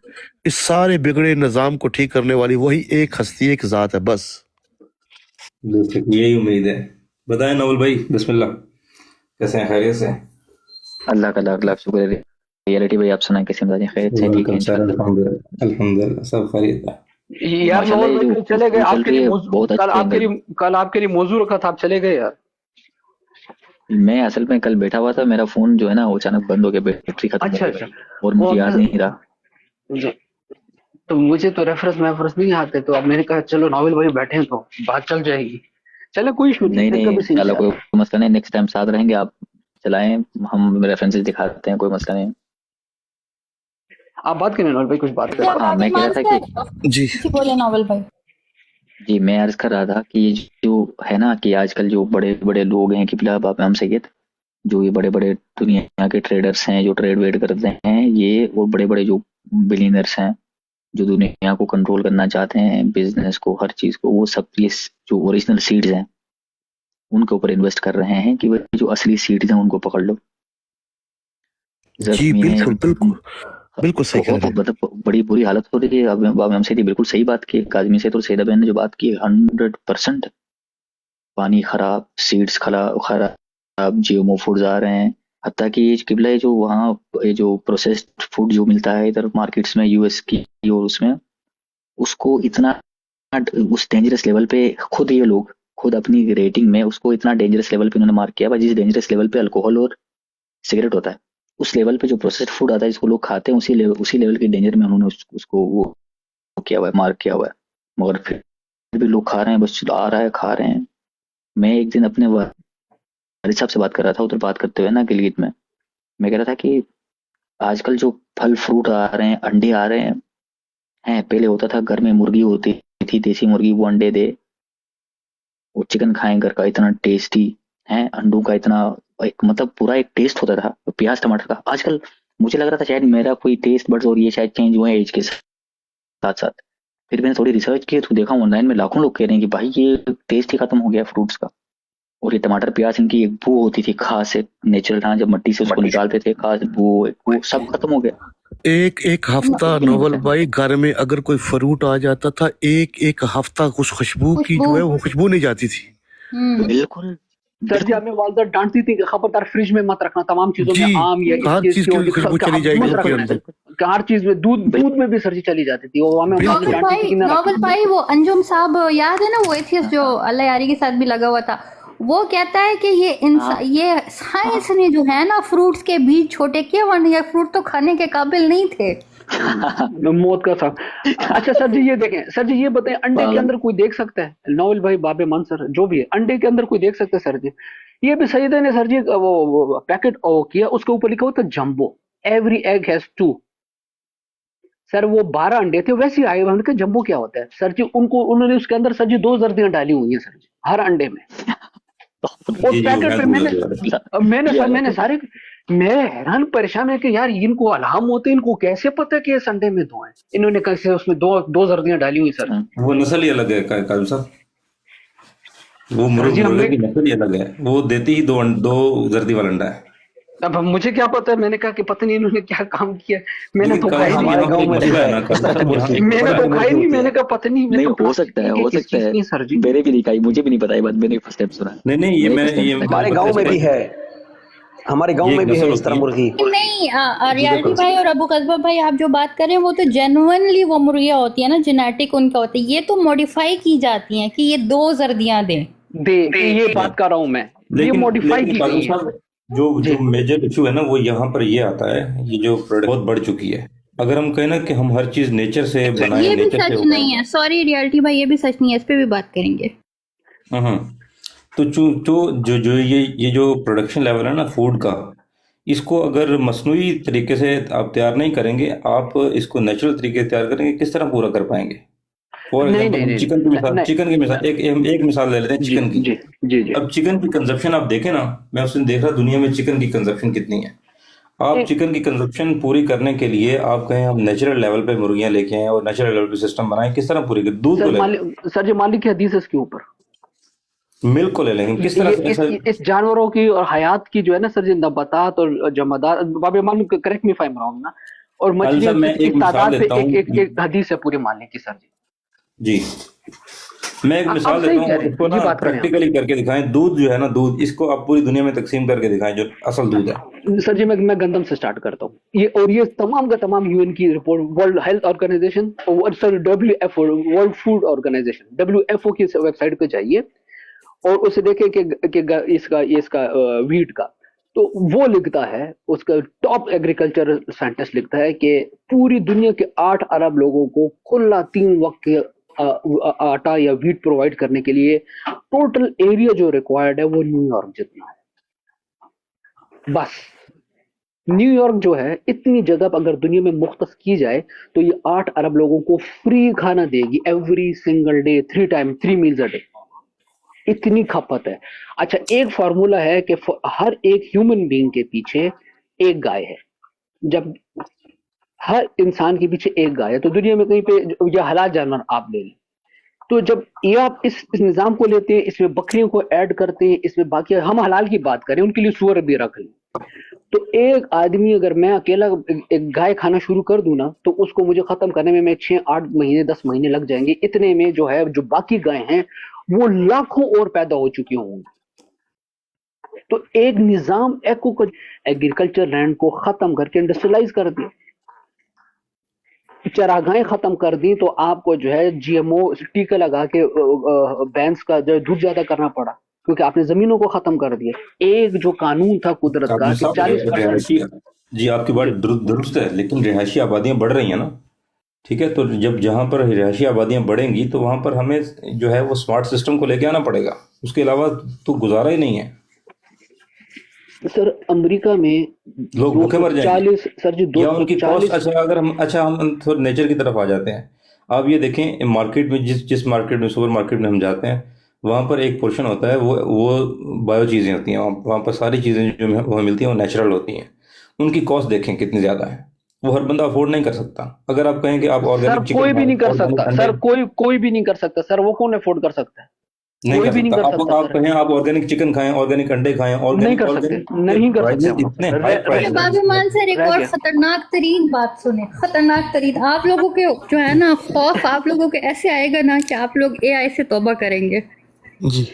इस सारे बिगड़े निज़ाम को ठीक करने वाली वही एक हस्ती, एक ज़ात है बस। यही उम्मीद है। बताएं नवल भाई, बिस्मिल्लाह, कैसे हैं? खैरियत से? अल्लाह का लाख लाख शुक्र है। रियलिटी भाई, आप सुनाए कैसे मिजाज? खैर से ठीक है वेलकम सर, इंशाल्लाह। अल्हम्दुलिल्लाह सब खैरियत है। यार माशाल्लाह, नॉवल ये भाई जो कल चले गए, गुफ्तगू चल आपके रही लिए है मौजू- बहुत कल अच्छी आपके है। लिए कल आपके लिए मौजू रखा था, आप चले गए यार। मैं असल में कल बैठा हुआ था, मेरा फोन जो है ना वो अचानक बंद हो गया, बैटरी खत्म हो अच्छा गई अच्छा। और वो मुझे याद मैं नहीं रहा। जी, तो मुझे तो रेफरेंस नहीं आते, तो अब मैंने कहा चलो नॉवल भाई बैठे हैं तो बात चल जाएगी। चलो कोई इशू नहीं, नहीं फिर नहीं, कभी सीन से इंशाल्लाह कोई आता मसला नहीं, नेक्स्ट टाइम साथ रहेंगे, आप चलाएं, हम रेफरेंसेस दिखाते हैं, कोई मसला नहीं। है। आप बात करें नॉवल भाई, कुछ बात करें। हाँ, मैं कह रहा था कि जी जी बोले नॉवल भाई। जी, मैं अर्ज कर रहा था कि ये जो है ना कि आजकल जो बड़े बड़े लोग हैं कि बिला बाप हम सैयद, जो ये बड़े बड़े दुनिया के ट्रेडर्स हैं जो ट्रेड वेड करते हैं, ये और बड़े बड़े जो बिलीनर्स हैं जो दुनिया को कंट्रोल करना चाहते हैं, बिजनेस को, हर चीज को, वो सब ये जो ओरिजिनल सीड्स हैं उनके ऊपर इन्वेस्ट कर रहे हैं कि वो जो असली सीड्स हैं उनको पकड़ लो। जी जमीनें बिल्कुल बिल्कुल बिल्कुल सही कह बहुत रहे हैं। मतलब बड़ी बुरी हालत हो रही है। अब हमसे थी बिल्कुल सही बात की आदमी से, तो सैयदा बहन ने जो बात की 100%। पानी खराब, सीड्स खराब, जीएमओ फूड्स आ रहे हैं। हत्ता कि ये किबला है जो वहाँ ये जो प्रोसेस्ड फूड जो मिलता है इधर मार्केट्स में यूएस की और उसमें, उसको इतना उस डेंजरस लेवल पे खुद ये लोग खुद अपनी रेटिंग में उसको इतना डेंजरस लेवल पे उन्होंने मार्क किया हुआ, जिस डेंजरस लेवल पे अल्कोहल और सिगरेट होता है, उस लेवल पे जो प्रोसेस्ड फूड आता है जिसको लोग खाते हैं, उसी लेवल के डेंजर में उन्होंने उसको वो किया हुआ है, मार्क किया हुआ है। मगर फिर भी लोग खा रहे हैं, बस आ रहा है, खा रहे हैं। मैं एक दिन अपने वालिद साहब से बात कर रहा था, उधर बात करते हुए ना गिलगित में, मैं कह रहा था कि आजकल जो फल फ्रूट आ रहे हैं, अंडे आ रहे हैं, पहले होता था घर में मुर्गी होती थी, देसी मुर्गी, वो अंडे दे, वो चिकन खाएं घर का, इतना टेस्टी है, अंडों का इतना एक मतलब पूरा एक टेस्ट होता था, प्याज टमाटर का। आजकल मुझे लग रहा था शायद मेरा कोई टेस्ट बड्स और ये शायद चेंज हुए एज के साथ साथ। फिर मैंने थोड़ी रिसर्च की तो देखा ऑनलाइन में लाखों लोग कह रहे हैं कि भाई ये टेस्ट ही खत्म हो गया फ्रूट्स का। और ये टमाटर प्याज इनकी एक बू होती थी खास, एक नेचुरल था, जब मट्टी से उसको निकालते थे खास बू, वो सब खत्म हो गया। एक हफ्ता नोवेल भाई घर में अगर कोई फ्रूट आ जाता था, एक हफ्ता उस खुशबू की जो है वो खुशबू नहीं जाती थी। बिल्कुल सर जी, हमें वालदा डांटती थी कि खबरदार फ्रिज में मत रखना तमाम चीजों में, जी, आम या हर इस चीज की की खुशबू चली जाएगी मत उसके रखना, अंदर। हर चीज में दूध में भी सर जी चली जाती थी, वो हमें बिल्कुल। डांटती थी कि ना नॉवल रखना। भाई वो अंजुम साहब याद है ना, वो एथियस्ट जो अल्लाह यारी के साथ भी लगा हुआ था, वो कहता है कि ये साइंस ने जो है ना फ्रूट्स के बीज छोटे किए, वरना ये फ्रूट तो खाने के काबिल नहीं थे। मौत का साहब। अच्छा सर जी, ये देखें सर जी, ये बताएं अंडे के अंदर कोई देख सकता है, नॉवल भाई बाबे मन सर जो भी है, अंडे के अंदर कोई देख सकता है सर जी? ये भी सईदा ने सर जी वो पैकेट किया, उसके ऊपर लिखा हुआ था jumbo, every egg has 2। Sir वो 12 अंडे थे वैसे ही आए, हमने कहा जंबो क्या होता है सर जी? उन्होंने उसके अंदर सर जी 2 जर्दियां डाली हुई हैं सर जी हर अंडे में। और जी पैकेट पे मैंने सारे, मैं हैरान परेशान है कि यार इनको अलाम होते, इनको कैसे पता कि इस अंडे में 2 हैं? इन्होंने कैसे उसमें दो जर्दियां डाली हुई सर। वो नस्ल ही अलग है कायम साहब, वो जी, मुर्गे की नस्ल ही अलग है, वो देती ही दो जर्दी वाला अंडा है। अब मुझे क्या पता है, मैंने कहा कि पता नहीं इन्होंने क्या काम किया, मैंने तो खाई नहीं, हमारे गांव में मसला है ना मैंने तो खाई नहीं, मैंने कहा पता नहीं, नहीं हो सकता है सर जी। मेरे भी नहीं खाई, मुझे भी नहीं पता, ये बात मैंने फर्स्ट टाइम सुना। नहीं ये हमारे गांव में भी है, हमारे गांव में भी है इस तरह मुर्गी। नहीं रियलिटी भाई और अबू कस्बा भाई, आप जो बात कर रहे हैं वो तो जेन्युइनली वो मुर्गियां होती है ना, जेनेटिक उनका होता है, ये तो मॉडिफाई की जाती हैं कि ये 2 जर्दियां दें। ये बात कर रहा हूँ मैं, ये मॉडिफाई की गई है। जो मेजर इशू है ना वो यहाँ पर ये आता है, ये जो प्रोडक्ट बहुत बढ़ चुकी है। अगर हम कहें ना कि हम हर चीज नेचर से बनाएं, ये भी नेचर सच से नहीं है, सॉरी रियलिटी भाई, ये भी सच नहीं है, इस पे भी बात करेंगे। तो जो ये जो प्रोडक्शन लेवल है ना फूड का, इसको अगर मसनूई तरीके से आप तैयार नहीं करेंगे, आप इसको नेचुरल तरीके से तैयार करेंगे, किस तरह पूरा कर पाएंगे? फॉर एग्जाम्पल चिकन की मिसाल, एक मिसाल ले लेते हैं चिकन की। जी। अब चिकन की कंजप्शन आप देखें ना, मैं उसने देख रहा दुनिया में चिकन की कंजप्शन कितनी है। आप चिकन की कंजप्शन पूरी करने के लिए आप कहें हम नेचुरल लेवल पे मुर्गियां लेके आए और नेचुरल लेवल पे सिस्टम बनाए, किस तरह पूरी करें? दूध को सर जी मालिक की हदीस है इसके ऊपर, मिल्क को ले लेंगे, किस तरह से इस जानवरों की और हयात की जो है ना सर जी, नबातात और जमादात, बाबे मालिक correct me if I am wrong ना, और मछलियों की तादाद पे एक हदीस है पूरी मालिक की सर जी। मैं एक मिसाल आप सही देता कह हूँ, रहे हैं, इसको जी ना बात करें आप। प्रैक्टिकली करके दिखाएं। दूध जो है ना, दूध, इसको आप पूरी दुनिया में तकसीम करके दिखाएं जो असल दूध है। सर जी मैं गंदम से स्टार्ट करता हूँ। ये तमाम का तमाम यूएन की रिपोर्ट, वर्ल्ड हेल्थ ऑर्गेनाइजेशन और sir WFO, world food organisation, WFO की वेबसाइट पे जाइए और उसे देखें कि इसका वीट का, तो वो लिखता है, उसका टॉप एग्रीकल्चर साइंटिस्ट लिखता है कि पूरी दुनिया के 8 अरब लोगों को खुला 3 वक्त के आटा या वीट प्रोवाइड करने के लिए टोटल एरिया जो रिक्वायर्ड है वो न्यूयॉर्क जितना है। बस न्यूयॉर्क जो है, इतनी जगह अगर दुनिया में मुख्तस की जाए तो ये 8 अरब लोगों को फ्री खाना देगी every single day, 3 meals a day. इतनी खपत है। अच्छा, एक फार्मूला है कि हर एक ह्यूमन बीइंग के पीछे एक गाय है। जब हर इंसान के पीछे एक गाय है तो दुनिया में कहीं पे या हलाल जानवर आप ले लें, तो जब ये आप इस निजाम को लेते हैं, इसमें बकरियों को ऐड करते हैं, इसमें बाकी हम हलाल की बात करें, उनके लिए सूअर भी रख लें, तो एक आदमी अगर मैं अकेला एक गाय खाना शुरू कर दूं ना, तो उसको मुझे खत्म करने में मैं 6-8 महीने 10 महीने लग जाएंगे। इतने में जो है, जो बाकी गाय हैं वो लाखों और पैदा हो चुकी होंगी। तो एक निजाम एग्रीकल्चर लैंड को खत्म करके इंडस्ट्रियलाइज कर दिया, चरागाहें खत्म कर दी, तो आपको जो है GMO टीका लगा के भैंस का जो दूध ज्यादा करना पड़ा, क्योंकि आपने जमीनों को खत्म कर दिया। एक जो कानून था कुदरत का कि 40%। जी, आपकी बात दुरुस्त है, लेकिन रिहायशी आबादियां बढ़ रही हैं ना, ठीक है, तो जब जहां पर रिहायशी आबादियां बढ़ेंगी तो वहां पर हमें जो है वो स्मार्ट सिस्टम को लेके आना पड़ेगा, उसके अलावा तो गुजारा ही नहीं है। सर अमेरिका में लोग भूखे मर जाएंगे 240, सर जी या उनकी कॉस्ट। 240। अच्छा हम थोड़ा नेचर की तरफ आ जाते हैं। आप ये देखें, मार्केट में जिस मार्केट में, सुपर मार्केट में हम जाते हैं, वहाँ पर एक पोर्शन होता है, वो बायो चीज़ें होती हैं, वहाँ पर सारी चीज़ें जो वहाँ मिलती हैं वो नेचुरल होती हैं। उनकी कॉस्ट देखें कितनी ज़्यादा है, वो हर बंदा अफोर्ड नहीं कर सकता। अगर आप कहें कि आप ऑर्गेनिक चिकन, कोई भी नहीं कर सकता सर, कोई भी नहीं कर सकता सर, वो कौन अफोर्ड कर सकता है? कोई भी नहीं कर सकता। आप कहें आप ऑर्गेनिक चिकन खाएं, ऑर्गेनिक अंडे खाएं, नहीं कर सकते, नहीं कर सकते। इतने हाई प्राइस। बाबूमान सर, एक और खतरनाक तरीन बात सुने, खतरनाक तरीन। आप लोगों के जो है ना खौफ, आप लोगों के ऐसे आएगा ना कि आप लोग AI से तौबा करेंगे जी।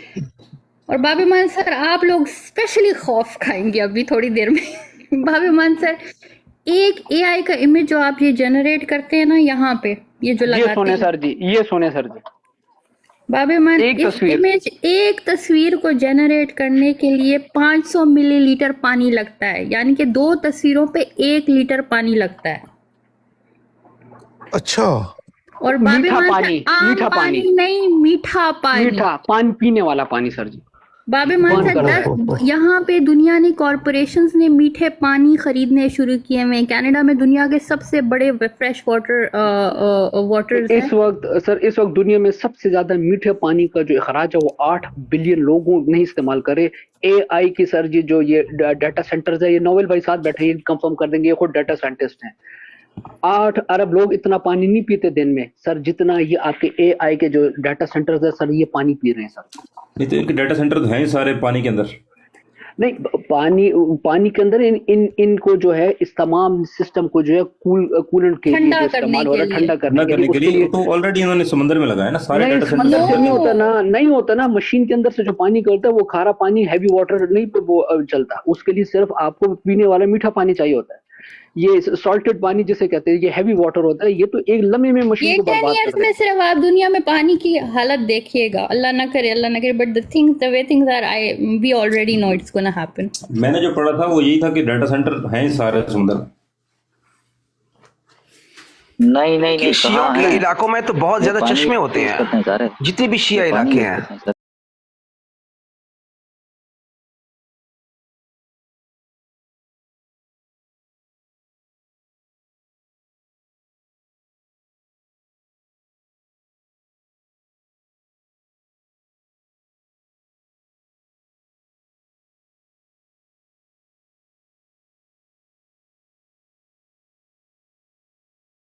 और बाबूमान सर आप लोग स्पेशली खौफ खाएंगे अभी थोड़ी देर में। बाबूमान सर, एक AI का इमेज जो आप ये जनरेट करते हैं ना यहाँ पे, ये जो लगाते हैं, ये सुने सर जी बाबूमान, एक एक तस्वीर को जनरेट करने के लिए 500 मिलीलीटर पानी लगता है, यानी कि 2 तस्वीरों पे 1 लीटर पानी लगता है। अच्छा। और मीठा पानी, मीठा पानी नहीं, मीठा पानी पीने वाला पानी सर जी। बाबूमान सर, यहाँ पे दुनिया ने, कॉरपोरेशंस ने मीठे पानी खरीदने शुरू किए हुए। कनाडा में दुनिया के सबसे बड़े फ्रेश वाटर इस वक्त दुनिया में सबसे ज्यादा मीठे पानी का जो अखराज है वो 8 बिलियन लोगों नहीं इस्तेमाल करे। AI की सर जी जो ये डाटा सेंटर्स है, ये नोवेल भाई साथ बैठे ये कंफर्म कर देंगे, ये खुद डाटा साइंटिस्ट हैं। 8 अरब लोग इतना पानी नहीं पीते दिन में सर, जितना ये आपके AI के जो डाटा सेंटर्स है सर, ये पानी पी रहे हैं सर। नहीं तो इनके डाटा सेंटर तो हैं ही सारे पानी के अंदर। नहीं, पानी के अंदर इनको जो है इस तमाम सिस्टम को जो है कूलेंट के लिए जो इस्तेमाल हो रहा है, ठंडा करने के लिए, तो ऑलरेडी इन्होंने समंदर में लगाया ना सारे डाटा सेंटर। नहीं होता ना, मशीन के अंदर से जो पानी करता है वो खारा पानी, हैवी वाटर नहीं वो चलता, उसके लिए सिर्फ आपको पीने वाला मीठा पानी चाहिए होता है। ये सॉल्टेड पानी जिसे कहते हैं, ये हैवी वाटर होता है, ये तो एक लम्हे में मशीन को बर्बाद कर देता है। में सिर्फ आप दुनिया में पानी की हालत देखिएगा, अल्लाह ना करे, but the way things are, we already know it's gonna happen. मैंने जो पढ़ा था वो यही था कि डाटा सेंटर हैं सारे समुद्र में। नहीं शियों के इलाकों में तो बहुत ज्यादा चश्मे होते हैं, जितने भी शिया इलाके हैं